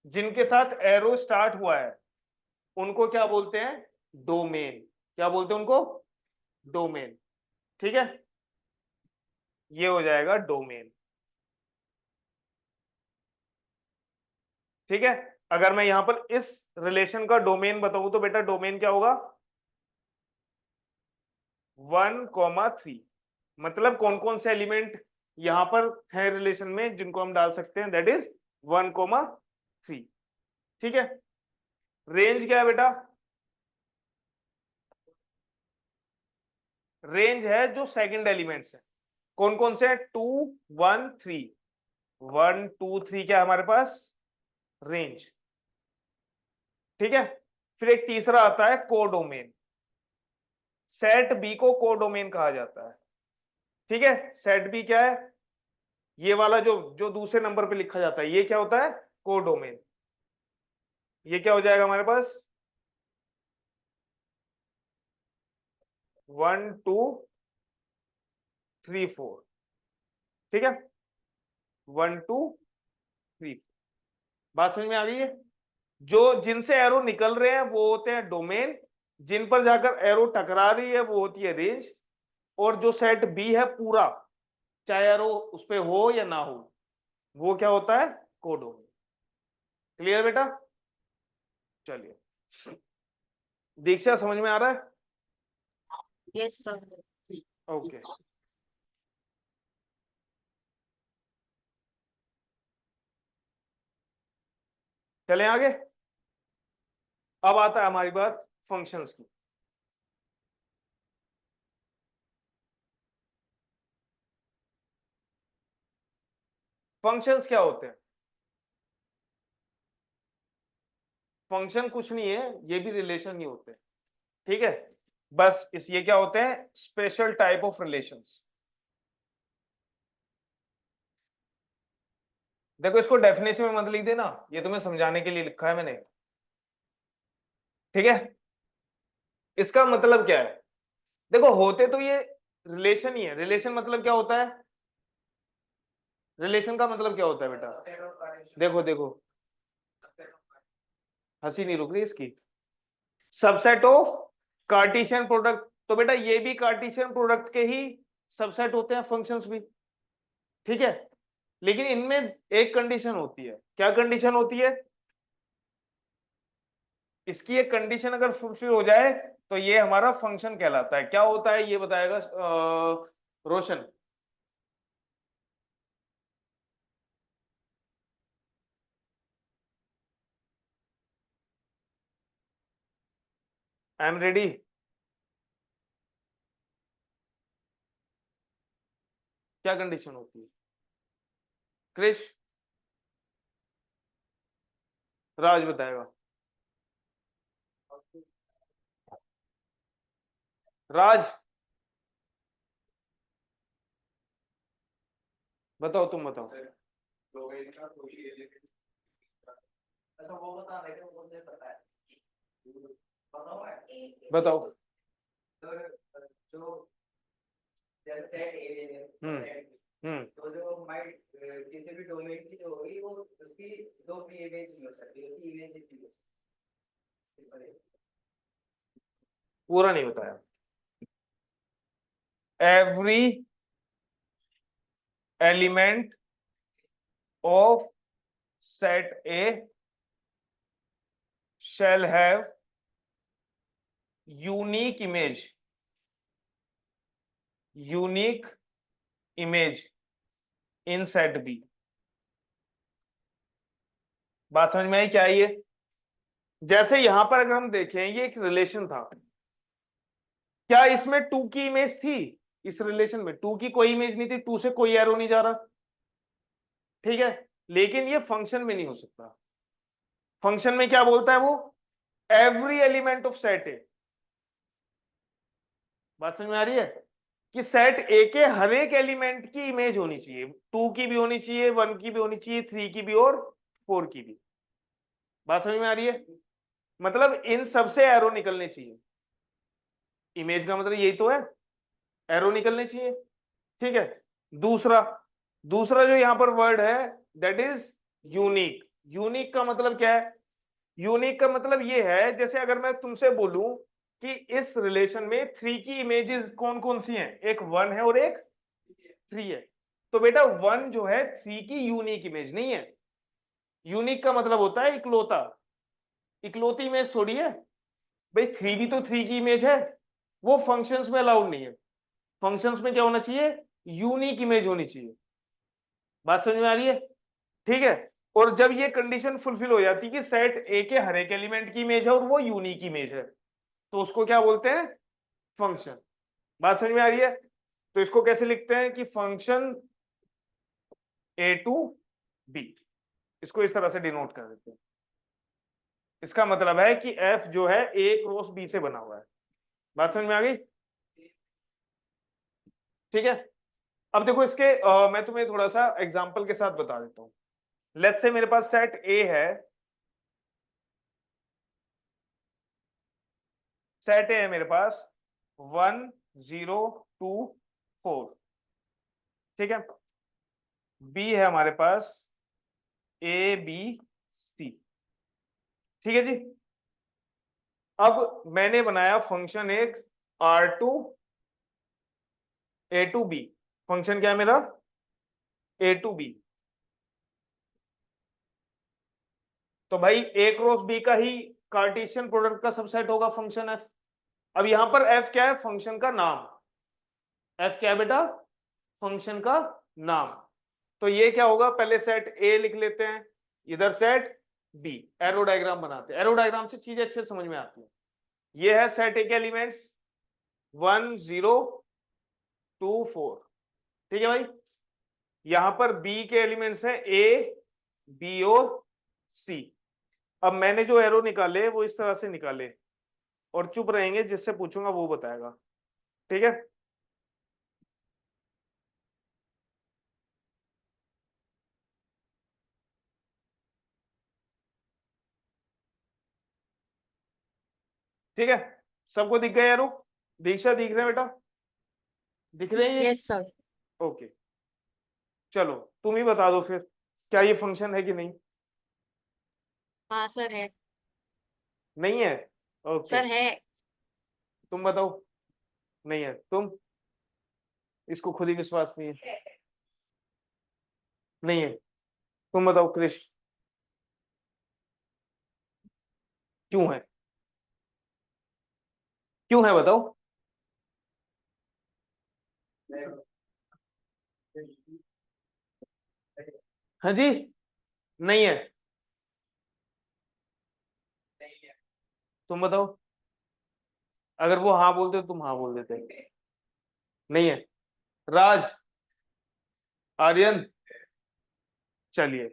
जिनके साथ एरो स्टार्ट हुआ है, उनको क्या बोलते हैं? डोमेन। क्या बोलते हैं उनको? डोमेन। ठीक है, ये हो जाएगा डोमेन। ठीक है, अगर मैं यहां पर इस रिलेशन का डोमेन बताऊं तो बेटा डोमेन क्या होगा? 1 3। मतलब कौन कौन से एलिमेंट यहां पर है रिलेशन में जिनको हम डाल सकते हैं? That is 1 3। ठीक है, रेंज क्या है बेटा? रेंज है जो सेकंड एलिमेंट्स है। कौन कौन से? 2 1 3। 1 2 3 क्या है हमारे पास? रेंज। ठीक है, फिर एक तीसरा आता है कोडोमेन। सेट बी को कोडोमेन कहा जाता है। ठीक है, सेट बी क्या है? ये वाला जो जो दूसरे नंबर पे लिखा जाता है, ये क्या होता है? कोडोमेन। ये क्या हो जाएगा हमारे पास? 1 2 3 4। ठीक है, 1 2 3। बात समझ में आ गई है? जो जिनसे एरो निकल रहे हैं वो होते हैं डोमेन, जिन पर जाकर एरो टकरा रही है वो होती है रेंज, और जो सेट बी है पूरा, चाहे यार वो उस पे हो या ना हो, वो क्या होता है, कोडोमेन। क्लियर बेटा? चलिए, दीक्षा समझ में आ रहा है? Yes sir. ओके, चलें आगे। अब आता है हमारी बात फंक्शंस की। फंक्शंस क्या होते हैं? फंक्शन कुछ नहीं है, ये भी रिलेशन ही होते हैं, ठीक है। बस इस ये क्या होते हैं, स्पेशल टाइप ऑफ रिलेशंस। देखो इसको डेफिनेशन में मत लिख देना, ये तुम्हें समझाने के लिए लिखा है मैंने, ठीक है। इसका मतलब क्या है, देखो होते तो ये रिलेशन ही है। रिलेशन मतलब क्या होता है, रिलेशन का मतलब क्या होता है बेटा? देखो देखो, हंसी नहीं रुक रही इसकी। सबसेट ऑफ कार्टेशियन प्रोडक्ट, तो बेटा ये भी कार्टेशियन प्रोडक्ट के ही सबसेट होते हैं फंक्शंस भी, ठीक है। लेकिन इनमें एक कंडीशन होती है, क्या कंडीशन होती है? इसकी एक कंडीशन अगर फुलफिल हो जाए तो ये हमारा फंक्शन कहलाता है। क्या होता है ये बताएगा रोशन। I am ready. क्या कंडीशन होती है? क्रिश, राज बताएगा। राज बताओ, तुम बताओ। बताओ। हम्म हम्म तो जो माइंड किसी भी डोमेन की जो होगी वो उसकी दो भी इमेज नहीं हो सकती, उसकी इमेज ही नहीं हो सकती। पूरा नहीं बताया। Every element of set A shall have unique image, unique image in set B। बात समझ में आई क्या है ये? जैसे यहां पर अगर हम देखें, ये एक रिलेशन था, क्या इसमें टू की इमेज थी? इस रिलेशन में टू की कोई इमेज नहीं थी, टू से कोई एरो नहीं जा रहा, ठीक है। लेकिन ये फंक्शन में नहीं हो सकता। फंक्शन में क्या बोलता है वो, एवरी एलिमेंट ऑफ सेट ए। बात समझ में आ रही है कि सेट ए के हर एक एलिमेंट की इमेज होनी चाहिए, टू की भी होनी चाहिए, वन की भी होनी चाहिए, थ्री की भी और फोर की भी। बात समझ में आ रही है? मतलब इन सबसे एरो निकलने चाहिए। इमेज का मतलब यही तो है, एरो निकलने चाहिए, ठीक है। दूसरा, दूसरा जो यहां पर वर्ड है दैट इज यूनिक। यूनिक का मतलब क्या है? यूनिक का मतलब ये है, जैसे अगर मैं तुमसे बोलूं कि इस रिलेशन में थ्री की इमेजेस कौन कौन सी हैं, एक वन है और एक थ्री है, तो बेटा वन जो है थ्री की यूनिक इमेज नहीं है। यूनिक का मतलब होता है इकलौता, इकलौती इमेज थोड़ी है। भाई थ्री भी तो थ्री की इमेज है, वो फंक्शंस में अलाउड नहीं है। फंक्शंस में क्या होना चाहिए, यूनिक इमेज होनी चाहिए। बात समझ में आ रही है? ठीक है। और जब ये कंडीशन फुलफिल हो जाती है कि सेट ए के हर एक एलिमेंट की इमेज है और वो यूनिक इमेज है, तो उसको क्या बोलते हैं, फंक्शन। बात समझ में आ रही है? तो इसको कैसे लिखते हैं कि फंक्शन ए टू बी, इसको इस तरह से डिनोट कर देते हैं। इसका मतलब है कि एफ जो है ए क्रॉस बी से बना हुआ है। बात समझ में आ गई? ठीक है। अब देखो इसके मैं तुम्हें थोड़ा सा एग्जांपल के साथ बता देता हूं। लेट्स से मेरे पास सेट ए है, सेट ए है मेरे पास 1 0 2 4, ठीक है। बी है हमारे पास ABC, ठीक है जी। अब मैंने बनाया फंक्शन एक R2 A to be, function क्या है मेरा, ए टू बी। तो भाई ए क्रॉस बी का ही कार्टेशियन प्रोडक्ट का सबसेट होगा फंक्शन एफ। अब यहां पर एफ क्या है, फंक्शन का नाम। एफ क्या है बेटा, फंक्शन का नाम। तो ये क्या होगा, पहले सेट ए लिख लेते हैं, इधर सेट बी, एरो डायग्राम बनाते हैं। एरो डायग्राम से चीजें अच्छे समझ में आती है। ये है सेट ए के एलिमेंट्स 1 0 2 4, ठीक है भाई। यहां पर बी के एलिमेंट्स हैं ए बी और सी। अब मैंने जो एरो निकाले वो इस तरह से निकाले, और चुप रहेंगे, जिससे पूछूंगा वो बताएगा, ठीक है। ठीक है, सबको दिख गए एरो, दीक्षा दिख रहे हैं बेटा, दिख रहे हैं ये? Yes sir. ओके, चलो तुम ही बता दो फिर, क्या ये फंक्शन है कि नहीं। हाँ सर है। नहीं है, ओके। सर है। तुम बताओ, नहीं है, तुम, इसको खुद ही विश्वास नहीं है, नहीं है। तुम बताओ क्रिश, क्यों है, क्यों है बताओ। हाँ जी, नहीं है, तुम बताओ। अगर वो हाँ बोलते तो तुम हाँ बोल देते। नहीं है, राज, आर्यन, चलिए।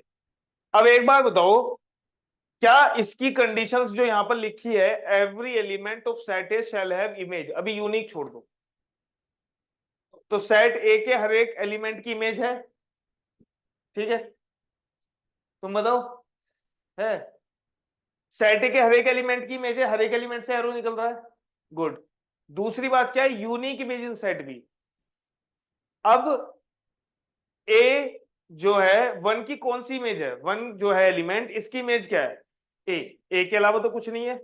अब एक बार बताओ, क्या इसकी कंडीशंस जो यहां पर लिखी है, every element of set A shall have image, अभी यूनिक छोड़ दो, तो सेट ए के हर एक एलिमेंट की इमेज है, ठीक है। तुम बताओ, है, सेट ए के हर एक एलिमेंट की इमेज है, हर एक एलिमेंट से एरो निकल रहा है, गुड। दूसरी बात क्या है, unique image in set B. अब ए जो है वन की कौन सी इमेज है, वन जो है एलिमेंट, इसकी इमेज क्या है, ए, ए के अलावा तो कुछ नहीं है,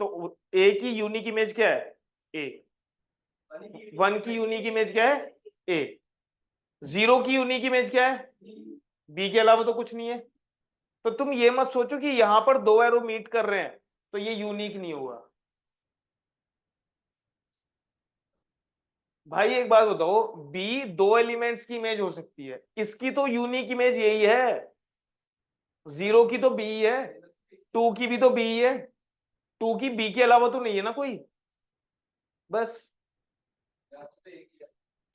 तो ए की यूनिक इमेज क्या है, ए। वन की यूनिक इमेज क्या है, ए। जीरो की यूनिक इमेज क्या है, बी के अलावा तो कुछ नहीं है। तो तुम ये मत सोचो कि यहां पर दो एरो मीट कर रहे हैं तो ये यूनिक नहीं होगा। भाई एक बात बताओ, बी दो एलिमेंट्स की इमेज हो सकती है, इसकी तो यूनिक इमेज यही है, जीरो की तो बी है, टू की भी तो बी है, टू की बी के अलावा तो नहीं है ना कोई, बस।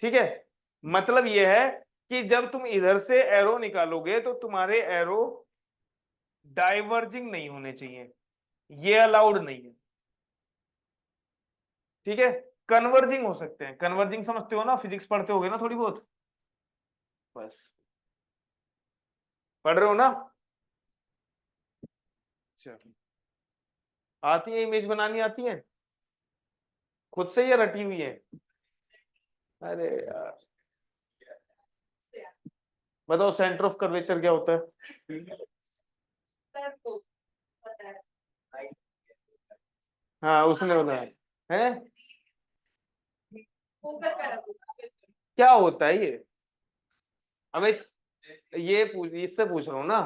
ठीक है, मतलब ये है कि जब तुम इधर से एरो निकालोगे तो तुम्हारे एरो डाइवर्जिंग नहीं होने चाहिए, ये अलाउड नहीं है, ठीक है। कन्वर्जिंग हो सकते हैं, कन्वर्जिंग समझते हो ना, फिजिक्स पढ़ते होगे ना थोड़ी बहुत, बस पढ़ रहे हो ना। चलो, आती है इमेज बनानी, आती है खुद से या रटी हुई है, अरे यार बताओ सेंटर ऑफ कर्वेचर क्या होता है। हाँ उसने बताया है, क्या होता है ये, अबे ये पूछ, इससे पूछ रहा हूँ ना।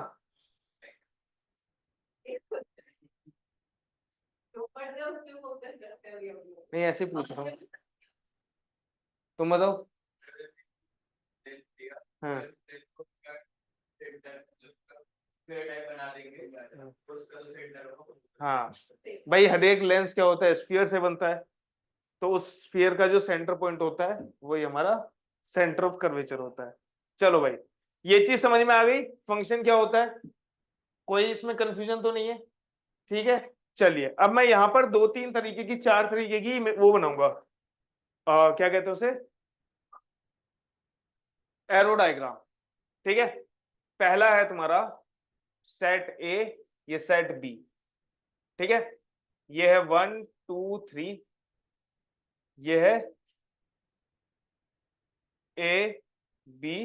नहीं ऐसे ही पूछ रहा हूँ, तुम बताओ। हाँ हाँ, भाई हर एक लेंस क्या होता है, स्फीयर से बनता है, तो उस स्फीयर का जो सेंटर पॉइंट होता है वही हमारा सेंटर ऑफ कर्वेचर होता है। चलो भाई, ये चीज समझ में आ गई, फंक्शन क्या होता है, कोई इसमें कंफ्यूजन तो नहीं है, ठीक है। चलिए अब मैं यहाँ पर दो तीन तरीके की, चार तरीके की वो बनाऊंगा, क्या कहते हैं उसे, एरो डायग्राम, ठीक है। पहला है तुम्हारा सेट ए, ये सेट बी, ठीक है। ये है 1 2 3, ये है ए बी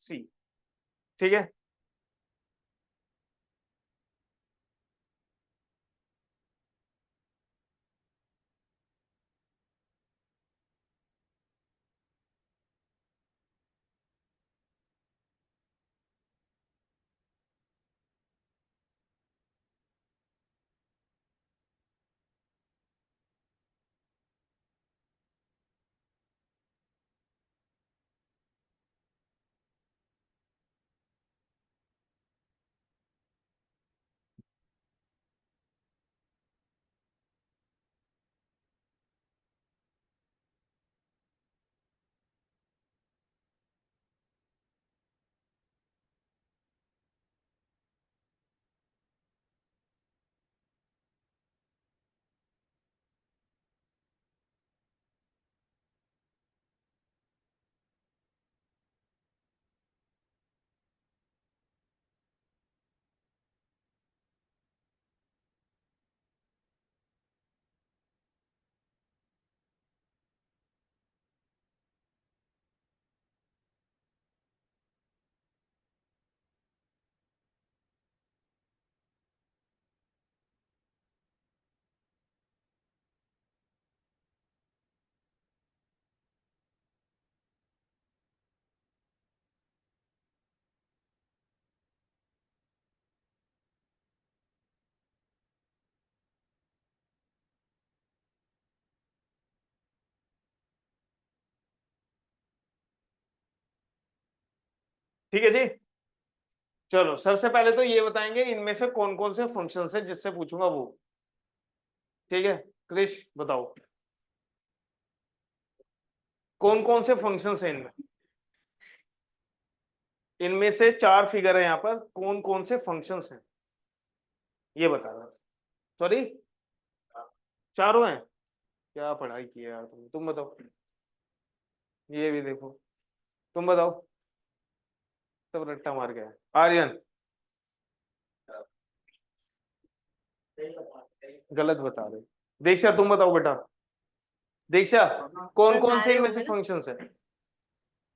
सी, ठीक है। ठीक है जी। चलो सबसे पहले तो ये बताएंगे इनमें से कौन कौन से फंक्शंस है, जिससे पूछूंगा वो। ठीक है क्रिश बताओ, कौन कौन से फंक्शंस हैं इनमें। इनमें से 4 फिगर है यहाँ पर, कौन कौन से फंक्शंस हैं ये बताना। सॉरी, चारों हैं। क्या पढ़ाई की है यार तुम बताओ। ये भी देखो, तुम बताओ। सब रट्टा मार गया है। आर्यन गलत बता रहे। दीक्षा तुम बताओ बेटा। दीक्षा कौन सर कौन से सारे इनमें से होंगे ना। फंक्शंस है। सर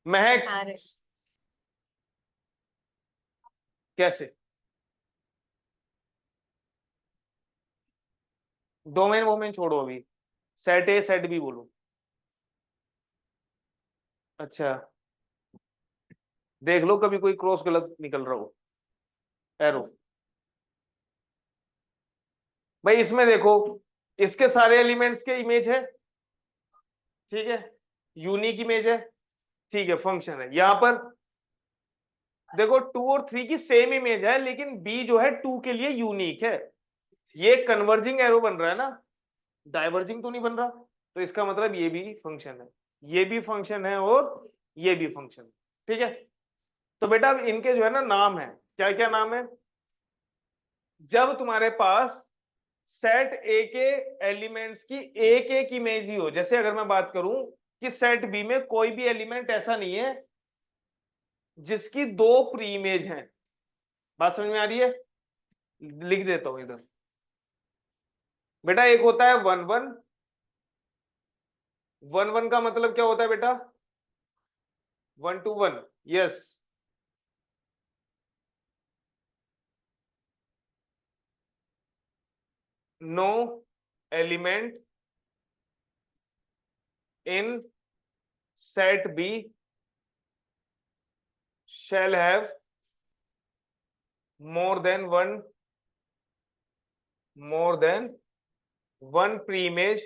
महक सारे। कैसे। डोमेन वोमेन छोड़ो अभी, सेट ए सेट बी बोलो। अच्छा, देख लो कभी कोई क्रॉस गलत निकल रहा हो, एरो। भाई इसमें देखो, इसके सारे एलिमेंट्स के इमेज है, ठीक है, यूनिक इमेज है, ठीक है, फंक्शन है। यहां पर देखो 2 और 3 की सेम इमेज है, लेकिन बी जो है 2 के लिए यूनिक है। ये कन्वर्जिंग एरो बन रहा है ना, डाइवर्जिंग तो नहीं बन रहा। तो इसका मतलब ये भी फंक्शन है, ये भी फंक्शन है और ये भी फंक्शन है। ठीक है, तो बेटा अब इनके जो है ना नाम है, क्या क्या नाम है। जब तुम्हारे पास सेट ए के एलिमेंट्स की एक एक इमेज ही हो, जैसे अगर मैं बात करूं कि सेट बी में कोई भी एलिमेंट ऐसा नहीं है जिसकी 2 प्री इमेज हैं। बात समझ में आ रही है। लिख देता हूं इधर। बेटा एक होता है 1 1। 1 1 का मतलब क्या होता है बेटा, 1 to 1। Yes, no element in set B shall have more than one pre-image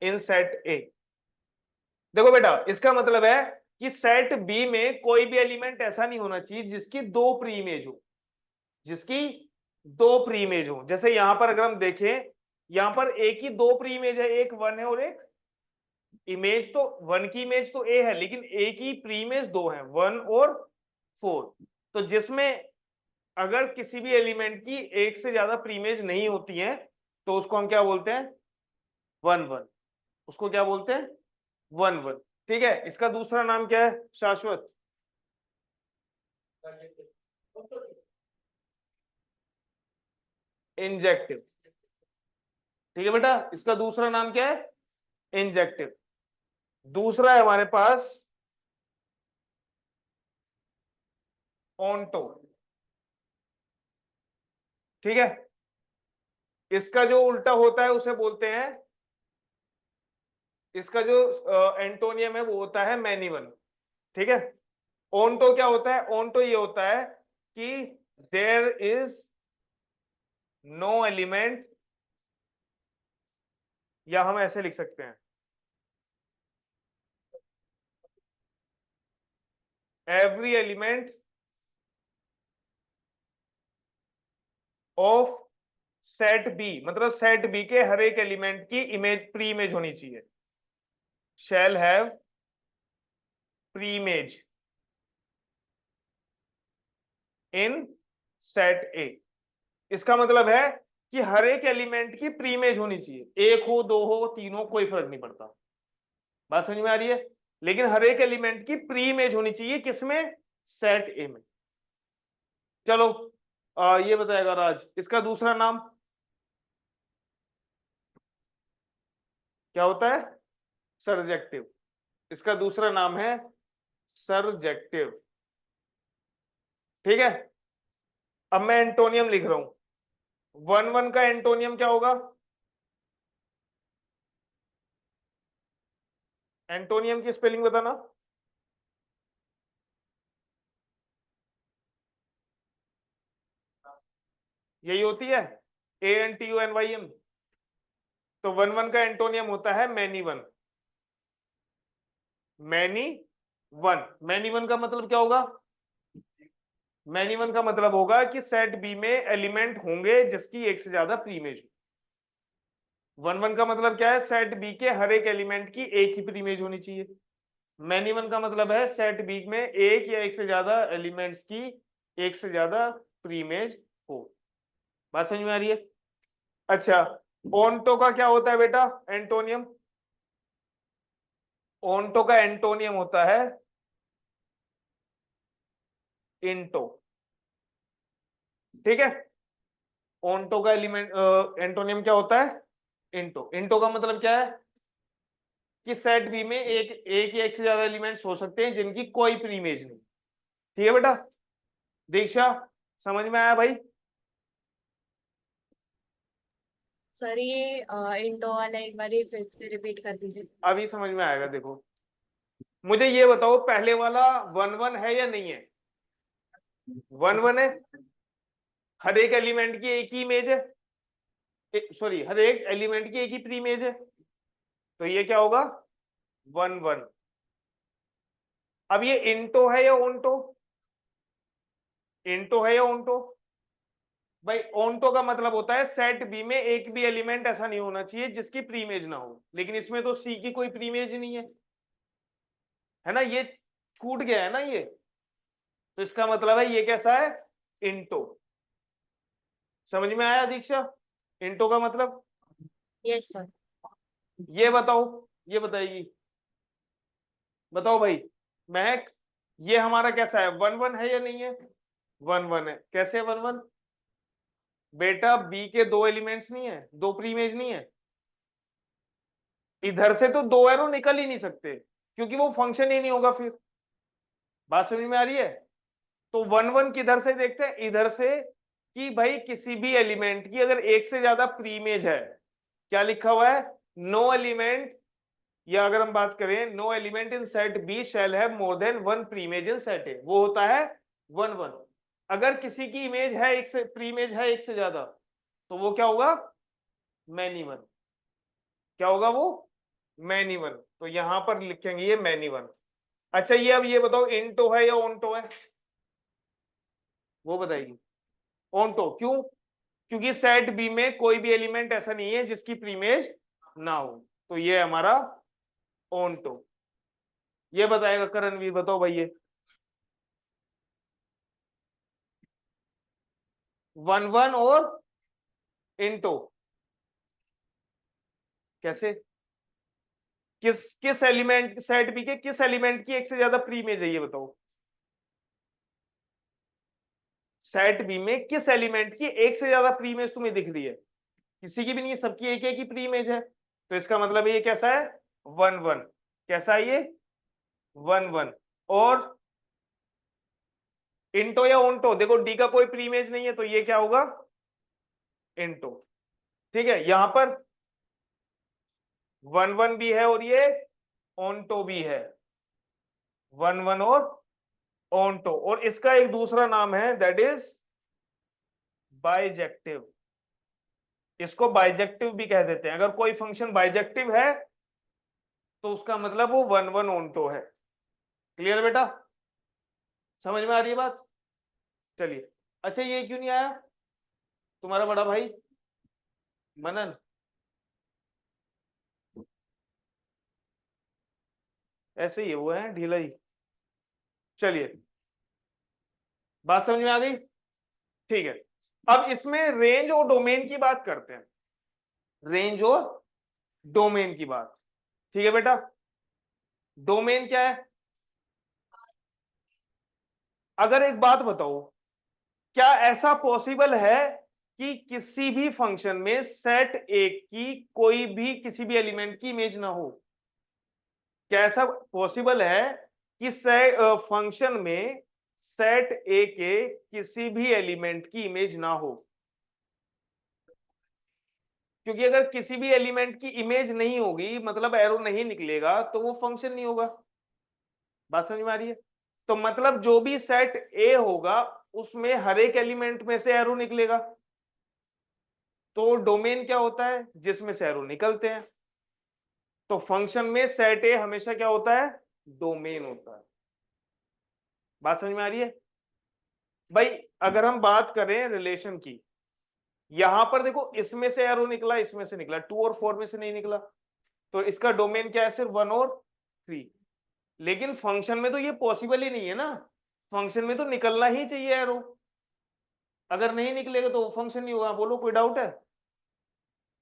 in set A. देखो बेटा इसका मतलब है कि सेट बी में कोई भी एलिमेंट ऐसा नहीं होना चाहिए जिसकी 2 प्री इमेज हो, जिसकी 2 प्री इमेज हो। जैसे यहां पर अगर हम देखें, यहां पर ए की 2 प्री इमेज है, एक 1 है और एक इमेज, तो 1 की इमेज तो ए है, लेकिन ए की प्री इमेज 2 है, 1 और 4। तो जिसमें अगर किसी भी एलिमेंट की एक से ज्यादा प्री इमेज नहीं होती है तो उसको हम क्या बोलते हैं, 1 1। उसको क्या बोलते हैं, 1 1। ठीक है, इसका दूसरा नाम क्या है शाश्वत। इंजेक्टिव। ठीक है बेटा, इसका दूसरा नाम क्या है, इंजेक्टिव। दूसरा है हमारे पास ऑन्टो। ठीक है, इसका जो उल्टा होता है उसे बोलते हैं, इसका जो एंटोनियम है वो होता है मैनीवन। ठीक है, ऑन्टो क्या होता है, ऑन्टो ये होता है कि देयर इज नो एलिमेंट, या हम ऐसे लिख सकते हैं every element of set B, मतलब सेट बी के हर एक एलिमेंट की इमेज प्री इमेज होनी चाहिए, shall have pre image in set A. इसका मतलब है कि हर एक एलिमेंट की प्री इमेज होनी चाहिए, एक हो, 2 हो, 3 हो, कोई फर्क नहीं पड़ता। बात समझ में आ रही है। लेकिन हर एक एलिमेंट की प्री इमेज होनी चाहिए, किसमें, सेट ए में। चलो ये बताएगा राज, इसका दूसरा नाम क्या होता है, सरजेक्टिव। इसका दूसरा नाम है सरजेक्टिव। ठीक है, अब मैं एंटोनियम लिख रहा हूं। 1 1 का एंटोनियम क्या होगा, एंटोनियम की स्पेलिंग बताना। यही होती है, ANTONYM। तो 1 1 का एंटोनियम होता है many one. Many one. Many one का मतलब क्या होगा? मैनी वन का मतलब होगा कि सेट बी में एलिमेंट होंगे जिसकी एक से ज्यादा प्रीमेज हो। वन वन का मतलब क्या है? सेट बी के हर एक एलिमेंट की एक ही प्रीमेज होनी चाहिए। मैनी वन का मतलब है सेट बी में एक या एक से ज्यादा एलिमेंट्स की एक से ज्यादा प्रीमेज हो। बात समझ में आ रही है? अच्छा, ओंटो का क्या होता है बेटा? एंटोनियम। ओंटो का एंटोनियम होता है इंटो। ठीक है, ओंटो का एलिमेंट एंटोनियम क्या होता है? इंटो। इंटो का मतलब क्या है? कि सेट बी में एक या एक से ज्यादा एलिमेंट्स हो सकते हैं जिनकी कोई प्रीमेज नहीं। ठीक है बेटा? दीक्षा, समझ में आया भाई? सर ये इंटो वाला एक बार फिर से रिपीट कर दीजिए। अभी समझ में आएगा। देखो, मुझे ये बताओ, पहले वाला वन वन है या नहीं है? वन वन है। हर एक एलिमेंट की एक ही इमेज है, सॉरी, हर एक एलिमेंट की एक ही प्री इमेज है, तो ये क्या होगा? One one. अब ये इंटो है या ओंटो? इंटो है या ओंटो? भाई ओंटो का मतलब होता है सेट बी में एक भी एलिमेंट ऐसा नहीं होना चाहिए जिसकी प्रीमेज ना हो, लेकिन इसमें तो सी की कोई प्रीमेज नहीं है ना, ये छूट गया है ना ये, तो इसका मतलब है ये कैसा है? इंटो। समझ में आया दीक्षा इंटो का मतलब? Yes sir. ये बताओ, ये बताएगी, बताओ भाई महक, ये हमारा कैसा है? वन वन है या नहीं है? वन वन है। कैसे वन वन? बेटा बी के दो एलिमेंट्स नहीं है, दो प्रीमेज नहीं है, इधर से तो दो एरो निकल ही नहीं सकते क्योंकि वो फंक्शन ही नहीं होगा फिर। बात समझ में आ रही है? तो वन वन किधर से देखते हैं? इधर से, कि भाई किसी भी एलिमेंट की अगर एक से ज्यादा प्रीमेज है, क्या लिखा हुआ है? नो एलिमेंट, या अगर हम बात करें no element in set B shall have more than one preimage in set A, वो होता है वन वन। अगर किसी की इमेज है एक से, प्रीमेज है एक से ज्यादा, तो वो क्या होगा? Many one. क्या होगा वो? Many one. तो यहां पर लिखेंगे ये मैनी वन। अच्छा, ये अब ये बताओ, इंटो है या ओंटो है? वो बताइए। ओंटो क्यों? क्योंकि सेट बी में कोई भी एलिमेंट ऐसा नहीं है जिसकी प्रीमेज ना हो, तो ये हमारा ओंटो। ये बताएगा करणवीर, बताओ भाई ये वन वन और इंटो कैसे? किस किस एलिमेंट, सेट बी के किस एलिमेंट की एक से ज्यादा प्रीमेज है ये बताओ? सेट बी में किस एलिमेंट की एक से ज्यादा प्रीमेज तुम्हें दिख रही है? किसी की भी नहीं है, सबकी एक एक ही प्रीमेज है, तो इसका मतलब ये कैसा है? One one. कैसा है ये? One one. और इंटो या ओंटो? देखो डी का कोई प्रीमेज नहीं है, तो ये क्या होगा? इंटो। ठीक है, यहां पर वन वन भी है और ये ओंटो भी है, वन वन और ओंटो, और इसका एक दूसरा नाम है दैट इज बाइजेक्टिव। इसको बाइजेक्टिव भी कह देते हैं। अगर कोई फंक्शन बाइजेक्टिव है तो उसका मतलब वो वन वन ओंटो है। क्लियर बेटा? समझ में आ रही है बात? चलिए, अच्छा ये क्यों नहीं आया तुम्हारा बड़ा भाई मनन? ऐसे ही है, वो है ढीला ही। चलिए, बात समझ में आ गई? ठीक है, अब इसमें रेंज और डोमेन की बात करते हैं। रेंज और डोमेन की बात। ठीक है बेटा, डोमेन क्या है? अगर एक बात बताओ, क्या ऐसा पॉसिबल है कि किसी भी फंक्शन में सेट ए की कोई भी किसी भी एलिमेंट की इमेज ना हो? क्या ऐसा पॉसिबल है कि फंक्शन में सेट ए के किसी भी एलिमेंट की इमेज ना हो? क्योंकि अगर किसी भी एलिमेंट की इमेज नहीं होगी, मतलब एरो नहीं निकलेगा, तो वो फंक्शन नहीं होगा। बात समझ में आ रही है? तो मतलब जो भी सेट ए होगा उसमें हर एक एलिमेंट में से एरो निकलेगा, तो डोमेन क्या होता है? जिसमें से एरो निकलते हैं। तो फंक्शन में सेट ए हमेशा क्या होता है? डोमेन होता है। बात समझ में आ रही है भाई? अगर हम बात करें रिलेशन की, यहां पर देखो इसमें से एरो निकला, इसमें से निकला, 2 और 4 में से नहीं निकला, तो इसका डोमेन क्या है? सिर्फ 1 और 3। लेकिन फंक्शन में तो ये पॉसिबल ही नहीं है ना, फंक्शन में तो निकलना ही चाहिए एरो, अगर नहीं निकलेगा तो फंक्शन नहीं होगा। बोलो कोई डाउट है?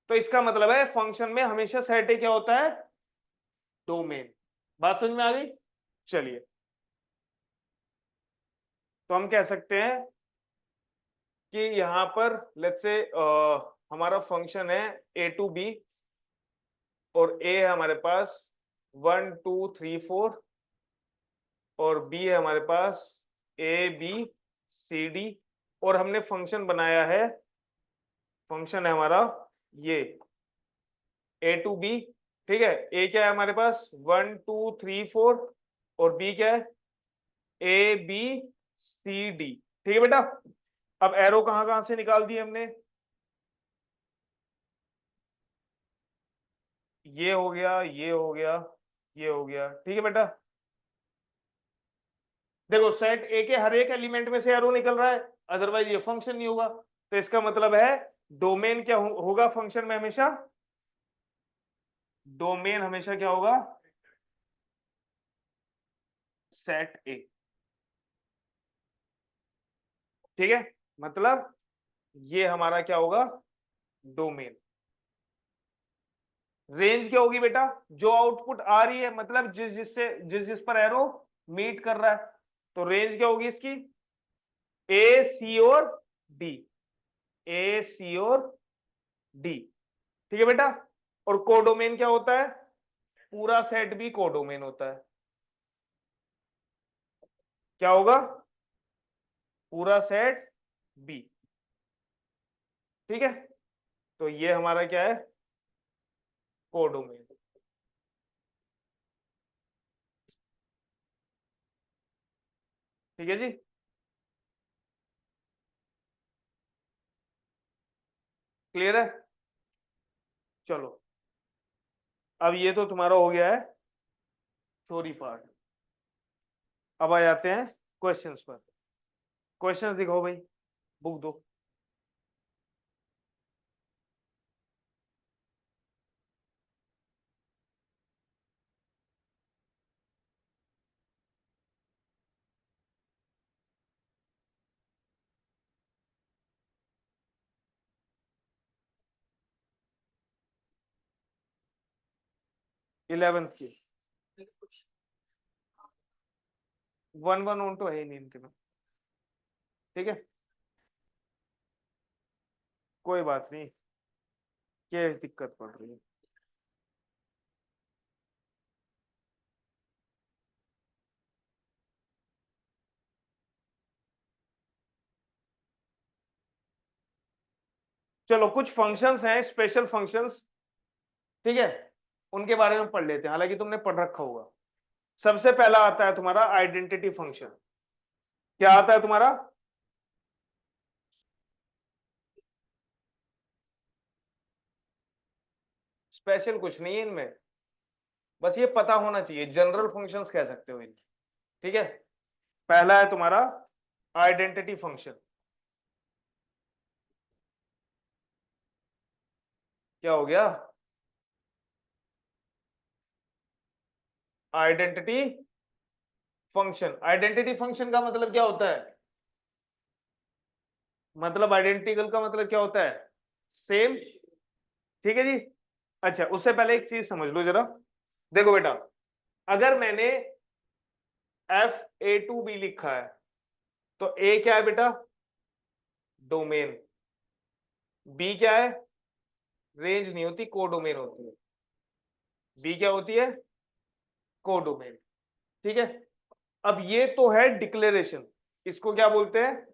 तो इसका मतलब है फंक्शन में हमेशा सेट ए क्या होता है? डोमेन। बात समझ में आ गई? चलिए, तो हम कह सकते हैं कि यहां पर लेट्स से हमारा फंक्शन है ए टू बी, और ए है हमारे पास 1 2 3 4, और बी है हमारे पास ए बी सी डी, और हमने फंक्शन बनाया है, फंक्शन है हमारा ये ए टू बी। ठीक है, ए क्या है हमारे पास? 1 2 3 4, और बी क्या है? A B C D. ठीक है बेटा, अब एरो कहां कहां से निकाल दिए हमने? ये हो गया, ये हो गया, ये हो गया। ठीक है बेटा, देखो सेट ए के हर एक एलिमेंट में से एरो निकल रहा है, अदरवाइज ये फंक्शन नहीं होगा। तो इसका मतलब है डोमेन क्या होगा फंक्शन में? हमेशा डोमेन हमेशा क्या होगा? Set A. ठीक है, मतलब ये हमारा क्या होगा? डोमेन। रेंज क्या होगी बेटा? जो आउटपुट आ रही है, मतलब जिस पर एरो मीट कर रहा है, तो रेंज क्या होगी इसकी? ए सी और डी, ए सी और डी। ठीक है बेटा, और कोडोमेन क्या होता है? पूरा सेट भी कोडोमेन होता है। क्या होगा? पूरा सेट बी। ठीक है, तो ये हमारा क्या है? कोडोमेन। ठीक है जी, क्लियर है? चलो, अब ये तो तुम्हारा हो गया है थ्योरी पार्ट। अब आ जाते हैं क्वेश्चंस पर। क्वेश्चंस दिखाओ भाई, बुक दो। इलेवेंथ की 1 1 ऑन तो है ही नहीं इनके में। ठीक है, कोई बात नहीं, क्या दिक्कत पड़ रही है? चलो, कुछ फंक्शंस हैं, स्पेशल फंक्शंस। ठीक है, उनके बारे में पढ़ लेते हैं, हालांकि तुमने पढ़ रखा होगा। सबसे पहला आता है तुम्हारा आइडेंटिटी फंक्शन। क्या आता है तुम्हारा? स्पेशल कुछ नहीं है इनमें, बस ये पता होना चाहिए, जनरल फंक्शंस कह सकते हो इन्हें। ठीक है, पहला है तुम्हारा आइडेंटिटी फंक्शन। क्या हो गया? Identity function. आइडेंटिटी फंक्शन का मतलब क्या होता है? मतलब आइडेंटिकल का मतलब क्या होता है? सेम। ठीक है जी, अच्छा उससे पहले एक चीज समझ लो जरा। देखो बेटा, अगर मैंने एफ ए टू बी लिखा है, तो ए क्या है बेटा? डोमेन। बी क्या है? रेंज नहीं होती, कोडोमेन होती है। बी क्या होती है? कोडोमेन। ठीक है, अब ये तो है डिक्लेरेशन, इसको क्या बोलते हैं?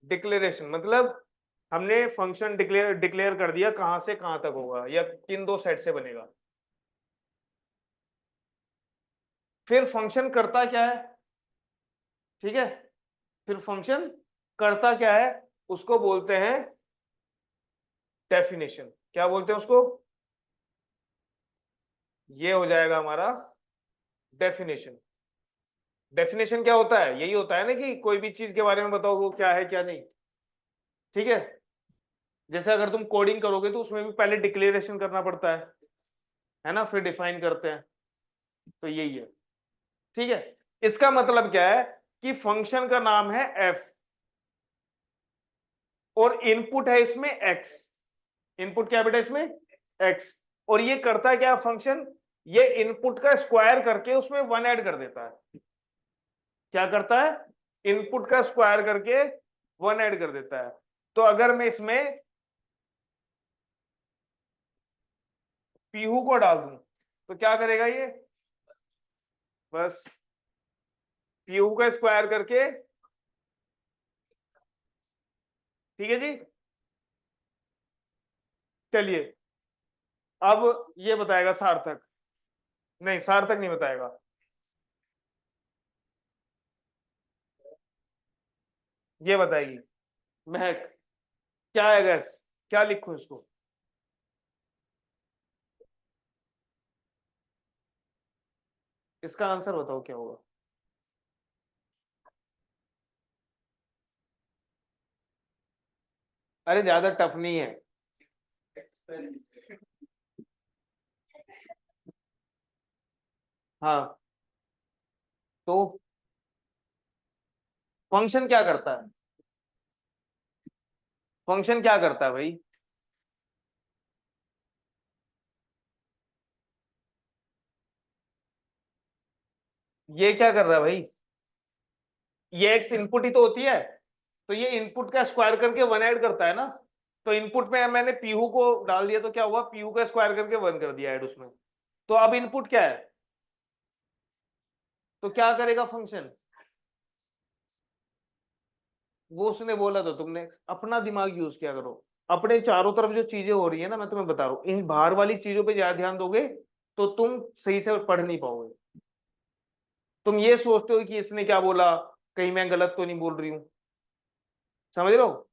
डिक्लेरेशन। मतलब हमने फंक्शन डिक्लेयर डिक्लेयर कर दिया कहां से कहां तक होगा, या किन दो सेट से बनेगा। फिर फंक्शन करता क्या है? ठीक है, फिर फंक्शन करता क्या है? उसको बोलते हैं डेफिनेशन। क्या बोलते हैं उसको? ये हो जाएगा हमारा डेफिनेशन। डेफिनेशन क्या होता है? यही होता है ना कि कोई भी चीज के बारे में बताओ वो क्या है क्या नहीं। ठीक है, जैसे अगर तुम कोडिंग करोगे तो उसमें भी पहले डिक्लेरेशन करना पड़ता है ना, फिर डिफाइन करते हैं। तो यही है। ठीक है, इसका मतलब क्या है कि फंक्शन का नाम है एफ और इनपुट है इसमें एक्स। इनपुट क्या है बेटा इसमें? एक्स। और ये करता क्या फंक्शन? ये इनपुट का स्क्वायर करके उसमें वन ऐड कर देता है। क्या करता है? इनपुट का स्क्वायर करके वन ऐड कर देता है। तो अगर मैं इसमें पीहू को डाल दूं तो क्या करेगा ये? बस पीहू का स्क्वायर करके। ठीक है जी। चलिए, अब ये बताएगा सार्थक। नहीं, सार्थक नहीं बताएगा। ये बताएगी महक। क्या है गैस? क्या लिखूं इसको? इसका आंसर बताओ क्या होगा? अरे ज्यादा टफ नहीं है। हाँ, तो फंक्शन क्या करता है? फंक्शन क्या करता है भाई? ये क्या कर रहा है भाई? ये एक्स इनपुट ही तो होती है। तो ये इनपुट का स्क्वायर करके वन ऐड करता है ना। तो इनपुट में मैंने पीहू को डाल दिया तो क्या हुआ? पीहू का स्क्वायर करके वन कर दिया ऐड उसमें। तो अब इनपुट क्या है? तो क्या करेगा फंक्शन? वो उसने बोला तो तुमने अपना दिमाग यूज किया करो। अपने चारों तरफ जो चीजें हो रही है ना, मैं तुम्हें बता रहा हूं, इन बाहर वाली चीजों पे ज्यादा ध्यान दोगे तो तुम सही से पढ़ नहीं पाओगे। तुम ये सोचते हो कि इसने क्या बोला, कहीं मैं गलत तो नहीं बोल रही हूं। समझ रहे हो?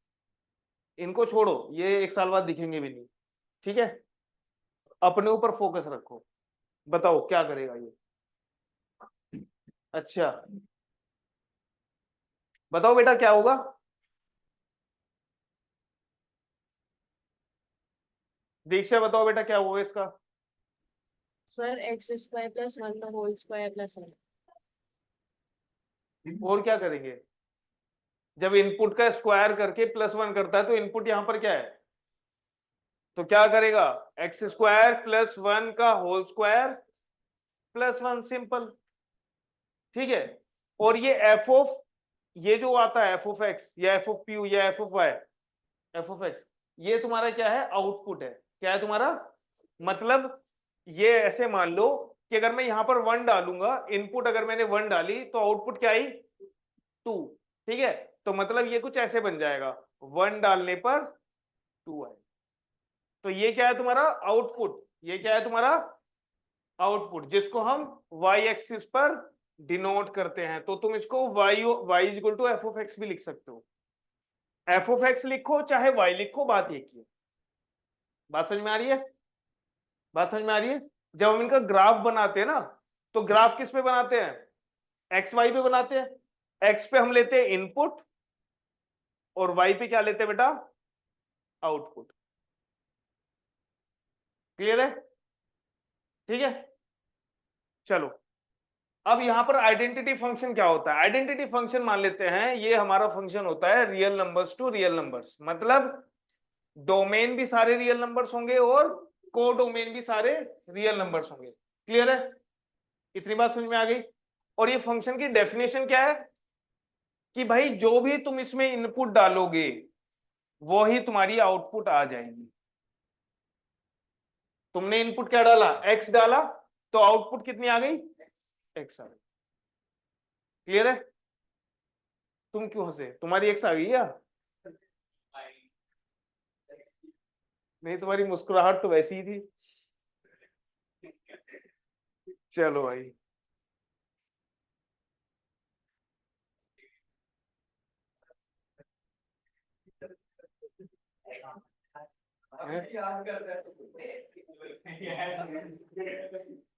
इनको छोड़ो, ये एक साल बाद दिखेंगे भी नहीं। ठीक है, अपने ऊपर फोकस रखो। बताओ क्या करेगा ये? अच्छा, बताओ बेटा क्या होगा? दीक्षा बताओ बेटा क्या होगा इसका? Sir x square plus one का होल स्क्वायर प्लस वन। और क्या करेंगे? जब इनपुट का स्क्वायर करके प्लस वन करता है तो इनपुट यहां पर क्या है? तो क्या करेगा? एक्स स्क्वायर प्लस वन का whole square plus one, simple. ठीक है, और ये एफ ऑफ, ये जो आता है एफ ऑफ एक्स या एफ ऑफ पी या f of y, f of x, ये तुम्हारा क्या है? आउटपुट है। क्या है तुम्हारा? मतलब ये ऐसे मान लो कि अगर मैं यहां पर वन डालूंगा, इनपुट अगर मैंने वन डाली तो आउटपुट क्या आई? टू। ठीक है, तो मतलब ये कुछ ऐसे बन जाएगा, वन डालने पर टू आए। तो ये क्या है तुम्हारा? आउटपुट। ये क्या है तुम्हारा? आउटपुट, जिसको हम वाई एक्सिस पर डिनोट करते हैं। तो तुम इसको y y is equal to f of x भी लिख सकते हो। एफ ऑफ एक्स लिखो चाहे वाई लिखो, बात एक ही है। बात समझ में आ रही है? बात समझ में आ रही है? जब हम इनका ग्राफ बनाते हैं ना, तो ग्राफ किस पे बनाते हैं? एक्स वाई पे बनाते हैं। एक्स पे हम लेते हैं इनपुट और वाई पे क्या लेते हैं बेटा? आउटपुट। क्लियर है? ठीक है, चलो। अब यहां पर आइडेंटिटी फंक्शन क्या होता है? आइडेंटिटी फंक्शन मान लेते हैं ये हमारा फंक्शन होता है real numbers to real numbers. मतलब डोमेन भी सारे रियल नंबर्स होंगे और को डोमेन भी सारे रियल नंबर्स होंगे। क्लियर है? इतनी बात समझ में आ गई? और ये फंक्शन की डेफिनेशन क्या है कि भाई जो भी तुम इसमें इनपुट डालोगे वो ही तुम्हारी आउटपुट आ जाएगी। तुमने इनपुट क्या डाला? एक्स डाला, तो आउटपुट कितनी आ गई? एक्स आ गई। क्लियर है? तुम क्यों हंसे? तुम्हारी एक्स आ गई या नहीं? तुम्हारी मुस्कुराहट तो वैसी ही थी। चलो भाई,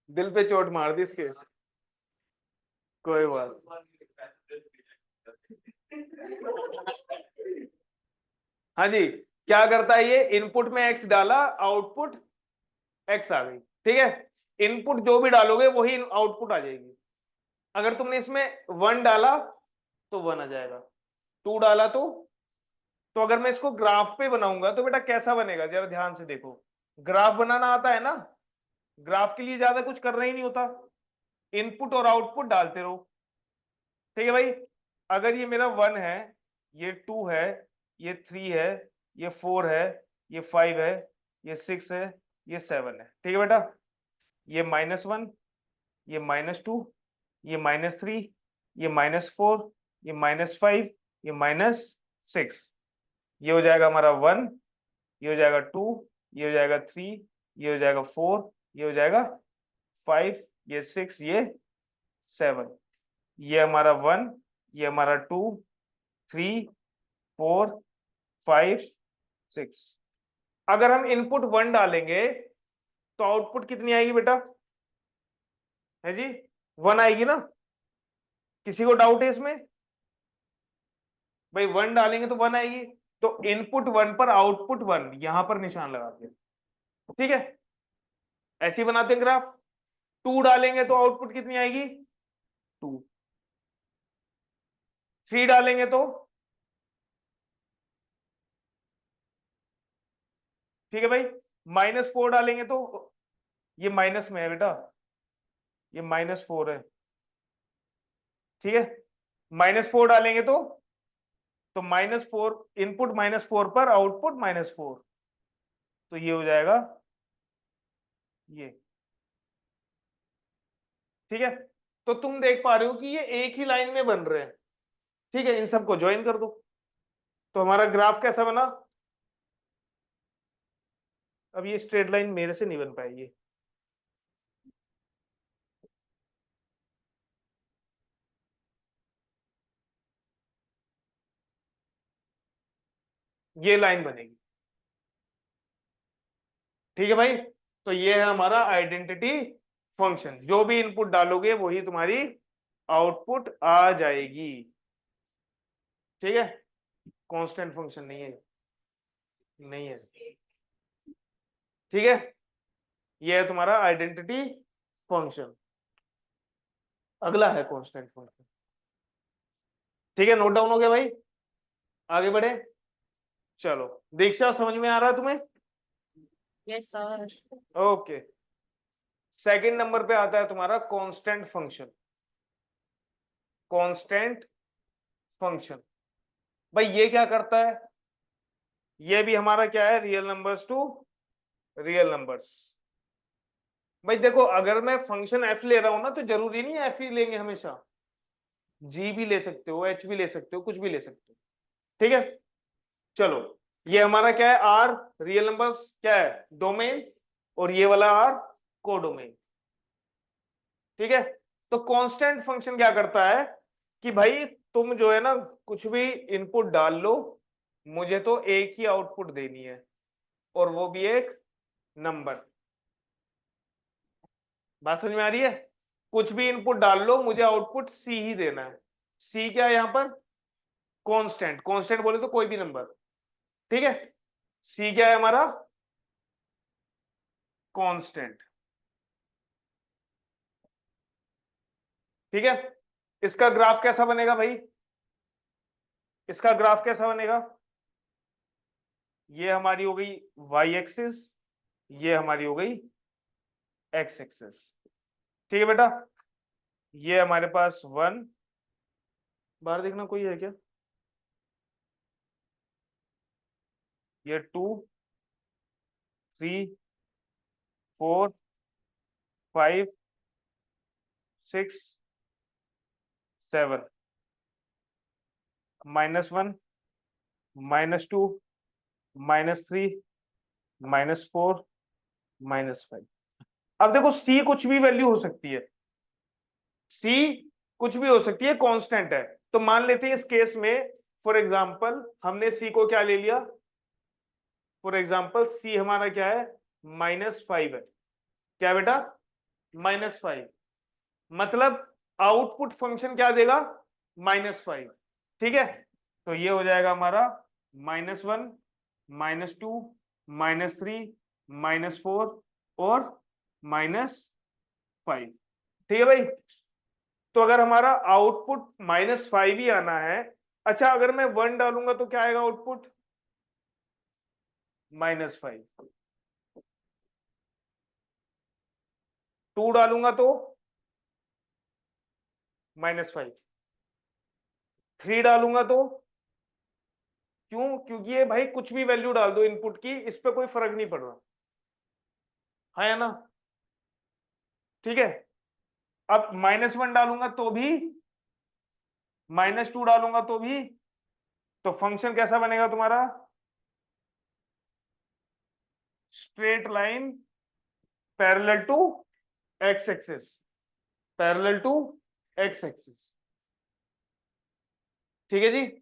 दिल पे चोट मार दी इसके। कोई बात। हाँ जी, क्या करता है ये, इनपुट में x डाला, आउटपुट x आ गई। ठीक है, इनपुट जो भी डालोगे वही आउटपुट आ जाएगी। अगर तुमने इसमें 1 डाला तो 1 आ जाएगा, 2 डाला तो अगर मैं इसको ग्राफ पे बनाऊंगा तो बेटा कैसा बनेगा, जरा ध्यान से देखो। ग्राफ बनाना आता है ना, ग्राफ के लिए ज्यादा कुछ करना ही नहीं होता, इनपुट और आउटपुट डालते रहो। ठीक है भाई, अगर ये मेरा 1 है, ये 2 है, ये 3 है, ये 4 है, ये 5 है, ये 6 है, ये 7 है। ठीक है बेटा, ये -1, ये -2, ये -3, ये -4, ये -5, ये -6, ये हो जाएगा हमारा 1, ये हो जाएगा 2, ये हो जाएगा 3, ये हो जाएगा 4, ये हो जाएगा 5, ये 6, ये 7, ये हमारा 1, ये हमारा 2, 3, 4, 5, 6। अगर हम इनपुट 1 डालेंगे तो आउटपुट कितनी आएगी बेटा, है जी, 1 आएगी ना। किसी को डाउट है इसमें भाई, 1 डालेंगे तो 1 आएगी, तो इनपुट 1 पर आउटपुट 1, यहां पर निशान लगा के। ठीक है, ऐसे ही बनाते हैं ग्राफ। 2 डालेंगे तो आउटपुट कितनी आएगी, 2। 3 डालेंगे तो, ठीक है भाई, -4 डालेंगे तो, ये माइनस में है बेटा, ये -4 है। ठीक है, -4 डालेंगे तो -4, इनपुट -4 पर आउटपुट -4, तो ये हो जाएगा ये। ठीक है, तो तुम देख पा रहे हो कि ये एक ही लाइन में बन रहे हैं। ठीक है, इन सबको ज्वाइन कर दो तो हमारा ग्राफ कैसा बना। अब ये स्ट्रेट लाइन मेरे से नहीं बन पाएगी, ये लाइन बनेगी। ठीक है भाई, तो ये है हमारा आइडेंटिटी फंक्शन, जो भी इनपुट डालोगे वही तुम्हारी आउटपुट आ जाएगी। ठीक है, कांस्टेंट फंक्शन नहीं है, नहीं है। ठीक है, ये है तुम्हारा आइडेंटिटी फंक्शन, अगला है कांस्टेंट फंक्शन। ठीक है, नोट डाउन हो गया भाई, आगे बढ़े। चलो दीक्षा, समझ में आ रहा है तुम्हें? Yes sir. Okay, second number पे आता है तुम्हारा कांस्टेंट फंक्शन। कांस्टेंट फंक्शन भाई ये क्या करता है, ये भी हमारा क्या है, real numbers to real numbers. भाई देखो, अगर मैं फंक्शन एफ ले रहा हूं ना तो जरूरी नहीं है एफ ही लेंगे हमेशा, जी भी ले सकते हो, एच भी ले सकते हो, कुछ भी ले सकते हो। ठीक है, चलो ये हमारा क्या है, आर रियल नंबर्स क्या है, डोमेन, और ये वाला आर कोडोमेन। ठीक है, तो कांस्टेंट फंक्शन क्या करता है कि भाई तुम जो है ना कुछ भी इनपुट डाल लो, मुझे तो एक ही आउटपुट देनी है, और वो भी एक नंबर। बात समझ में आ रही है, कुछ भी इनपुट डाल लो, मुझे आउटपुट सी ही देना है। सी क्या है यहाँ पर, कांस्टेंट, कांस्टेंट बोले तो कोई भी नंबर। ठीक है, सी क्या है हमारा, कांस्टेंट। ठीक है, इसका ग्राफ कैसा बनेगा भाई, इसका ग्राफ कैसा बनेगा, ये हमारी हो गई वाई एक्सिस, ये हमारी हो गई एक्स एक्सिस। ठीक है बेटा, ये हमारे पास 1, बाहर देखना कोई है क्या, ये 2, 3, 4, 5, 6, 7, -1, -2, -3, -4, -5। अब देखो सी कुछ भी वैल्यू हो सकती है, सी कुछ भी हो सकती है, कांस्टेंट है। तो मान लेते हैं इस केस में फॉर एग्जांपल हमने सी को क्या ले लिया, फॉर एग्जांपल सी हमारा क्या है, -5 है। क्या बेटा, -5, मतलब आउटपुट फंक्शन क्या देगा, -5, ठीक है। तो ये हो जाएगा हमारा -1, -2, -3, -4 और -5, ठीक है भाई। तो अगर हमारा आउटपुट -5 ही आना है, अच्छा अगर मैं 1 डालूंगा तो क्या आएगा आउटपुट, -5, 2 डालूंगा तो -5, 3 डालूंगा तो, क्यों, क्योंकि ये भाई कुछ भी वैल्यू डाल दो इनपुट की, इस पे कोई फर्क नहीं पड़ रहा, है या ना, ठीक है। अब -1 डालूंगा तो भी, -2 डालूंगा तो भी, तो फंक्शन कैसा बनेगा तुम्हारा, straight line parallel to x axis, parallel to x axis, ठीक है जी।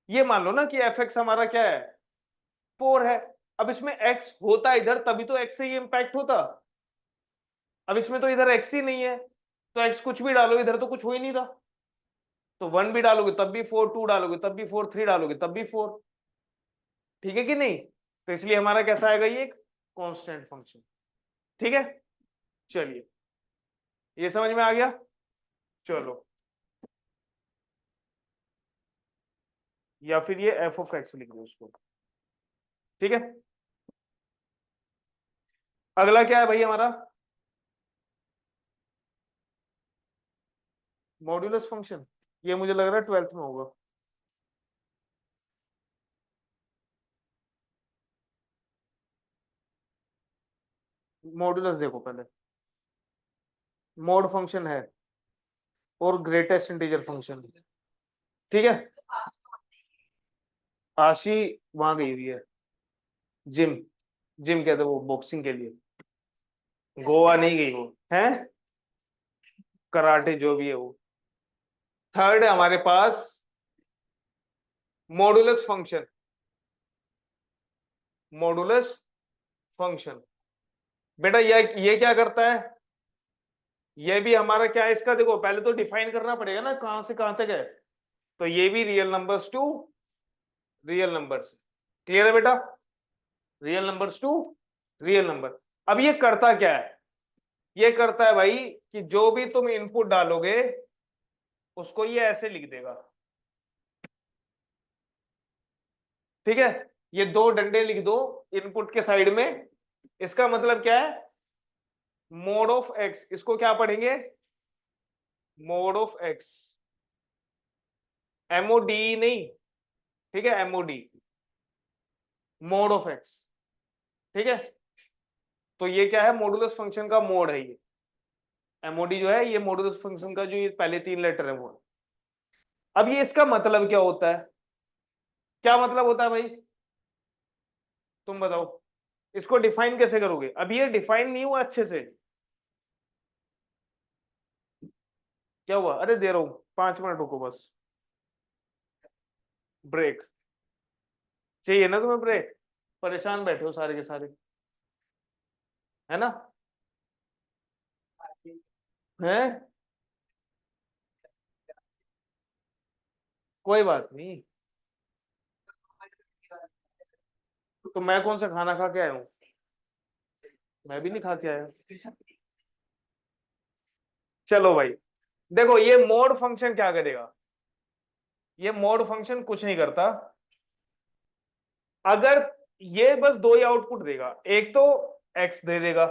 ये मान लो ना कि एफ एक्स हमारा क्या है, 4 है। अब इसमें एक्स होता इधर तभी तो एक्स से ये इंपैक्ट होता, अब इसमें तो इधर एक्स ही नहीं है, तो एक्स कुछ भी डालो इधर तो कुछ हो ही नहीं रहा, तो 1 भी डालोगे तब भी 4, 2 डालोगे तब भी 4, 3 डालोगे तब भी 4, ठीक है कि नहीं। तो इसलिए हमारा कैसा आएगा, ये एक कांस्टेंट फंक्शन, ठीक है। चलिए ये समझ में आ गया, चलो, या फिर ये एफ ऑफ एक्स लिख दो उसको, ठीक है। अगला क्या है भाई हमारा, मॉड्यूलस फंक्शन, ये मुझे लग रहा है 12th में होगा। मॉड्यूलस देखो पहले, मोड फंक्शन है और ग्रेटेस्ट इंटीजर फंक्शन, ठीक है। आशी वहां गई हुई है, जिम, जिम कहते हैं वो बॉक्सिंग के लिए, गोवा नहीं गई वो, है कराटे जो भी है वो। थर्ड है हमारे पास मॉडुलस फंक्शन, मॉडुलस फंक्शन, बेटा ये क्या करता है, ये भी हमारा क्या है, इसका देखो पहले तो डिफाइन करना पड़ेगा ना कहां से कहां तक है, तो ये भी real numbers to real numbers, clear है बेटा, real numbers to real number. अब ये करता क्या है, ये करता है भाई कि जो भी तुम इनपुट डालोगे उसको ये ऐसे लिख देगा, ठीक है। ये 2 डंडे लिख दो इनपुट के साइड में, इसका मतलब क्या है, मोड ऑफ एक्स, इसको क्या पढ़ेंगे, मोड ऑफ एक्स, एमओडी नहीं, ठीक है, एमओडी, मोड ऑफ एक्स, ठीक है। तो ये क्या है, मॉडुलस फंक्शन का मोड है ये, एमओडी जो है ये मॉडुलस फंक्शन का जो ये पहले 3 लेटर है वो है। अब ये इसका मतलब क्या होता है, क्या मतलब होता है भाई, तुम बताओ, इसको डिफाइन कैसे करोगे, अब ये डिफाइन नहीं हुआ अच्छे से, क्या हुआ, अरे दे रहा हूं 5 मिनट रुको बस, ब्रेक चाहिए ना तुम्हें, ब्रेक, परेशान बैठे हो सारे के सारे, है ना, हैं, कोई बात नहीं, तो मैं कौन सा खाना खा के आया हूँ, मैं भी नहीं खा के आया। चलो भाई देखो, ये मोड फंक्शन क्या करेगा, ये मोड फंक्शन कुछ नहीं करता, अगर ये बस 2 ही आउटपुट देगा, एक तो एक्स दे देगा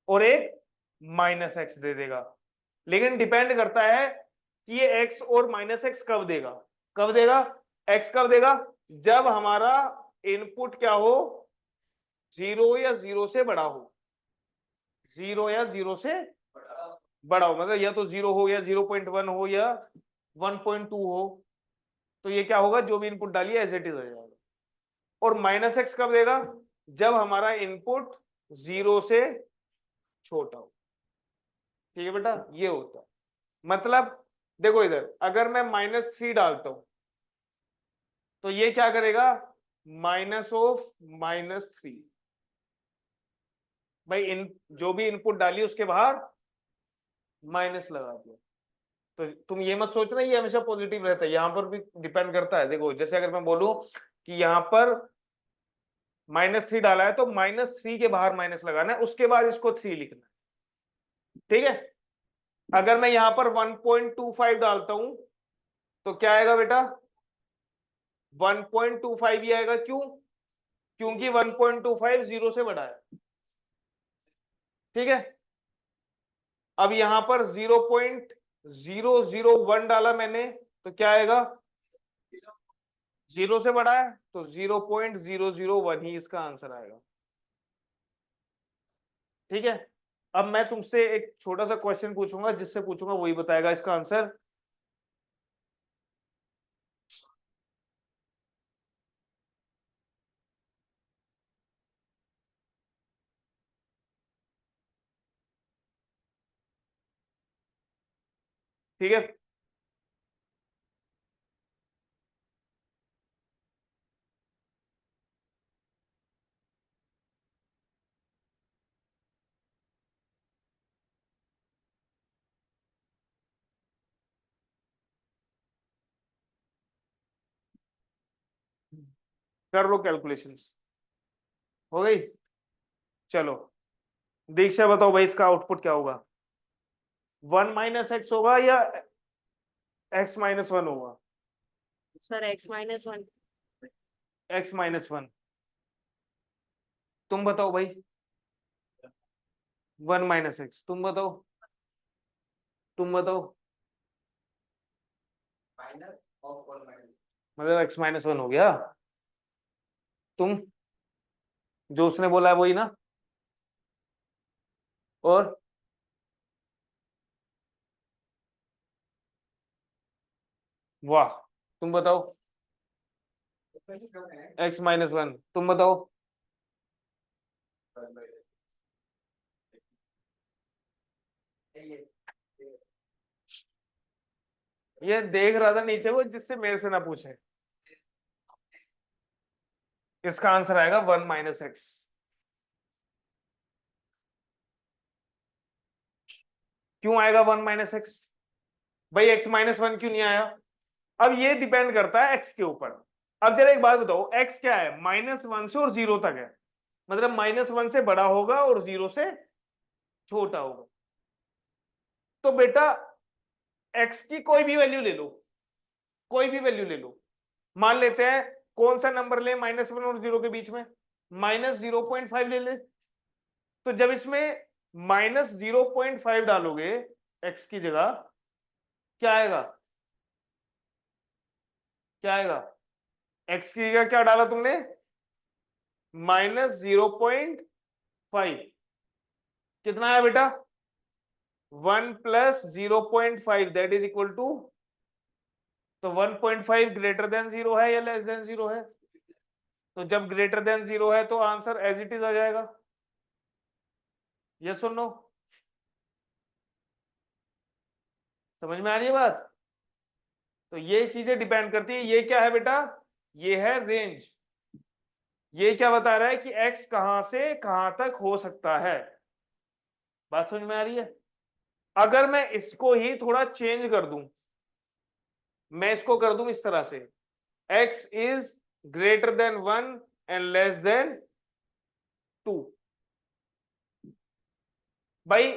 और एक -x दे देगा, लेकिन डिपेंड करता है कि ये x और -x कब देगा, कब देगा, x कब देगा, जब हमारा इनपुट क्या हो, 0 या 0 से बड़ा हो, 0 या 0 से बड़ा हो, मतलब या तो 0 हो या 0.1 हो या 1.2 हो, तो ये क्या होगा, जो भी इनपुट डालिए एज इट इज हो जाएगा। और -x कब देगा, जब हमारा इनपुट 0 से छोटा हो, ठीक है बेटा, ये होता है, मतलब देखो इधर अगर मैं -3 डालता हूं तो ये क्या करेगा, -3, भाई इन जो भी इनपुट डाली उसके बाहर माइनस लगा दिया। तो तुम ये मत सोचना ये हमेशा पॉजिटिव रहता है, यहाँ पर भी डिपेंड करता है। देखो जैसे अगर मैं बोलूं कि यहाँ पर -3 डाला है तो -3 के बाहर माइनस लगाना है, उसके बाद इसको 3 लिखना है, ठीक है। अगर मैं यहाँ पर 1.25 डालता हूं तो क्या आएगा बेटा, 1.25 ही आएगा। क्यों? क्योंकि 1.25 जीरो से बड़ा है, ठीक है। अब यहां पर 0.001 डाला मैंने तो क्या आएगा, जीरो से बड़ा है तो 0.001 ही इसका आंसर आएगा, ठीक है। अब मैं तुमसे एक छोटा सा क्वेश्चन पूछूंगा, जिससे पूछूंगा वही बताएगा इसका आंसर। ठीक है, कर लो कैलकुलेशंस। हो गई? चलो दीक्षा बताओ भाई इसका आउटपुट क्या होगा, 1 - x होगा या x-1 होगा? Sir x-1। x-1। तुम बताओ भाई। 1 - x, तुम बताओ, तुम बताओ। Minus of 1 minus. मतलब x-1 हो गया। तुम, जो उसने बोला है वही ना? और वाह, तुम बताओ। x-1, तुम बताओ। ये देख रहा था नीचे वो, जिससे मेरे से ना पूछे। इसका आंसर आएगा 1 - x। क्यों आएगा 1 - x? भाई x-1 क्यों नहीं आया? अब ये डिपेंड करता है x के ऊपर। अब जरा एक बात बताओ, x क्या है, -1 से और 0 तक है, मतलब -1 से बड़ा होगा और 0 से छोटा होगा। तो बेटा x की कोई भी वैल्यू ले लो, कोई भी वैल्यू ले लो। मान लेते हैं कौन सा नंबर ले -1 और 0 के बीच में, -0.5 ले ले। तो जब इसमें -0.5 डालोगे x की जगह, क्या आएगा, क्या आएगा? x की जगह क्या डाला तुमने, -0.5। कितना आया बेटा, 1 + 0.5 दैट इज इक्वल टू, तो 1.5 ग्रेटर देन 0 है या लेस देन 0 है? तो जब ग्रेटर देन 0 है तो आंसर एज इट इज आ जाएगा। यस और नो? समझ में आ रही है बात? तो ये चीजें डिपेंड करती है। ये क्या है बेटा, ये है रेंज। ये क्या बता रहा है कि x कहां से कहां तक हो सकता है। बात समझ में आ रही है? अगर मैं इसको ही थोड़ा चेंज कर दूं, मैं इसको कर दूं इस तरह से, x is greater than 1 and less than 2। भाई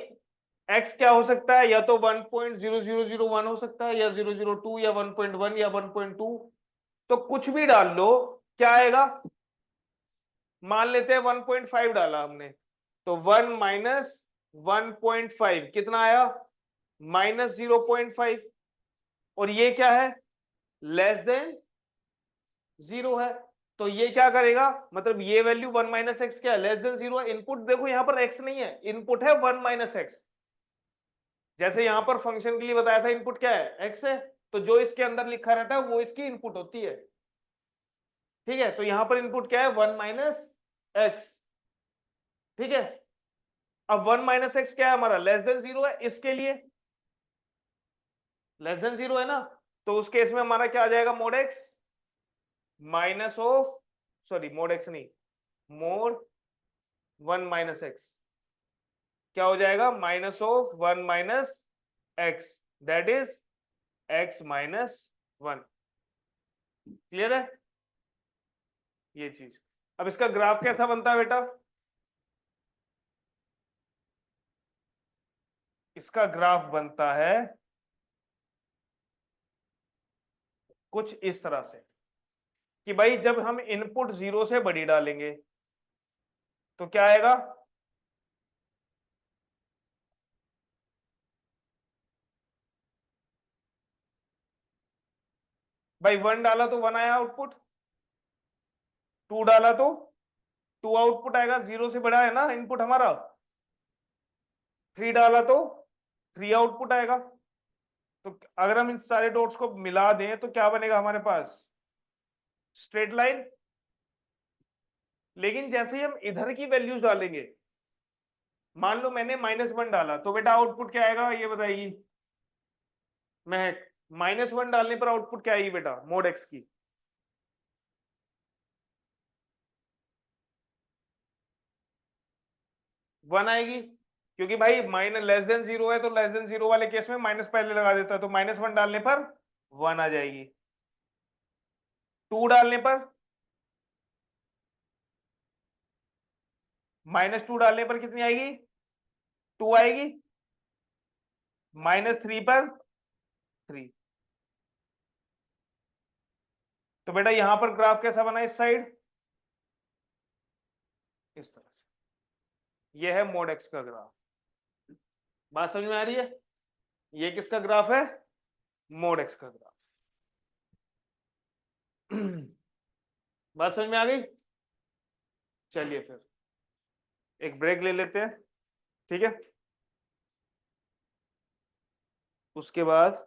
x क्या हो सकता है, या तो 1.0001 हो सकता है, या 002, या 1.1, या 1.2। तो कुछ भी डाल लो, क्या आएगा? मान लेते हैं 1.5 डाला हमने, तो 1 - 1.5 कितना आया, -0.5। और ये क्या है, लेस देन 0 है। तो ये क्या करेगा, मतलब ये वैल्यू 1 - x क्या है, लेस देन 0 है। इनपुट देखो यहाँ पर x नहीं है, इनपुट है 1 - x। जैसे यहां पर फंक्शन के लिए बताया था इनपुट क्या है, x है, तो जो इसके अंदर लिखा रहता है वो इसकी इनपुट होती है, ठीक है। तो यहां पर इनपुट क्या है, 1 - x, ठीक है। अब 1 - x क्या है हमारा, लेस देन 0 है, इसके लिए लेस देन 0 है ना। तो उस केस में हमारा क्या आ जाएगा, mode x minus of, sorry mode x नहीं, मोड 1 - x क्या हो जाएगा, -1 - x, that is x minus 1। Clear है ये चीज? अब इसका ग्राफ कैसा बनता है बेटा? इसका ग्राफ बनता है कुछ इस तरह से कि भाई जब हम इनपुट 0 से बड़ी डालेंगे तो क्या आएगा? भाई 1 डाला तो 1 आया आउटपुट, 2 डाला तो 2 आउटपुट आएगा, 0 से बड़ा है ना इनपुट हमारा। 3 डाला तो 3 आउटपुट आएगा। तो अगर हम इन सारे डॉट्स को मिला दें तो क्या बनेगा हमारे पास? Straight line. लेकिन जैसे ही हम इधर की वैल्यूज डालेंगे, मान लो मैंने -1 डाला, तो बेटा आउटपुट क्या आएगा ये बताइए महक? -1 डालने पर आउटपुट क्या आएगी बेटा मोड एक्स की? 1 आएगी, क्योंकि भाई <0 है तो <0 वाले केस में माइनस पहले लगा देता है, तो -1 डालने पर 1 आ जाएगी। 2 डालने पर, -2 डालने पर कितनी आएगी? 2 आएगी। -3 पर 3। तो बेटा यहां पर ग्राफ कैसा बना इस साइड? इस तरह से। यह है मोड एक्स का ग्राफ। बात समझ में आ रही है? ये किसका ग्राफ है? मोड एक्स का ग्राफ। बात समझ में आ गई? चलिए फिर एक ब्रेक ले लेते हैं, ठीक है? उसके बाद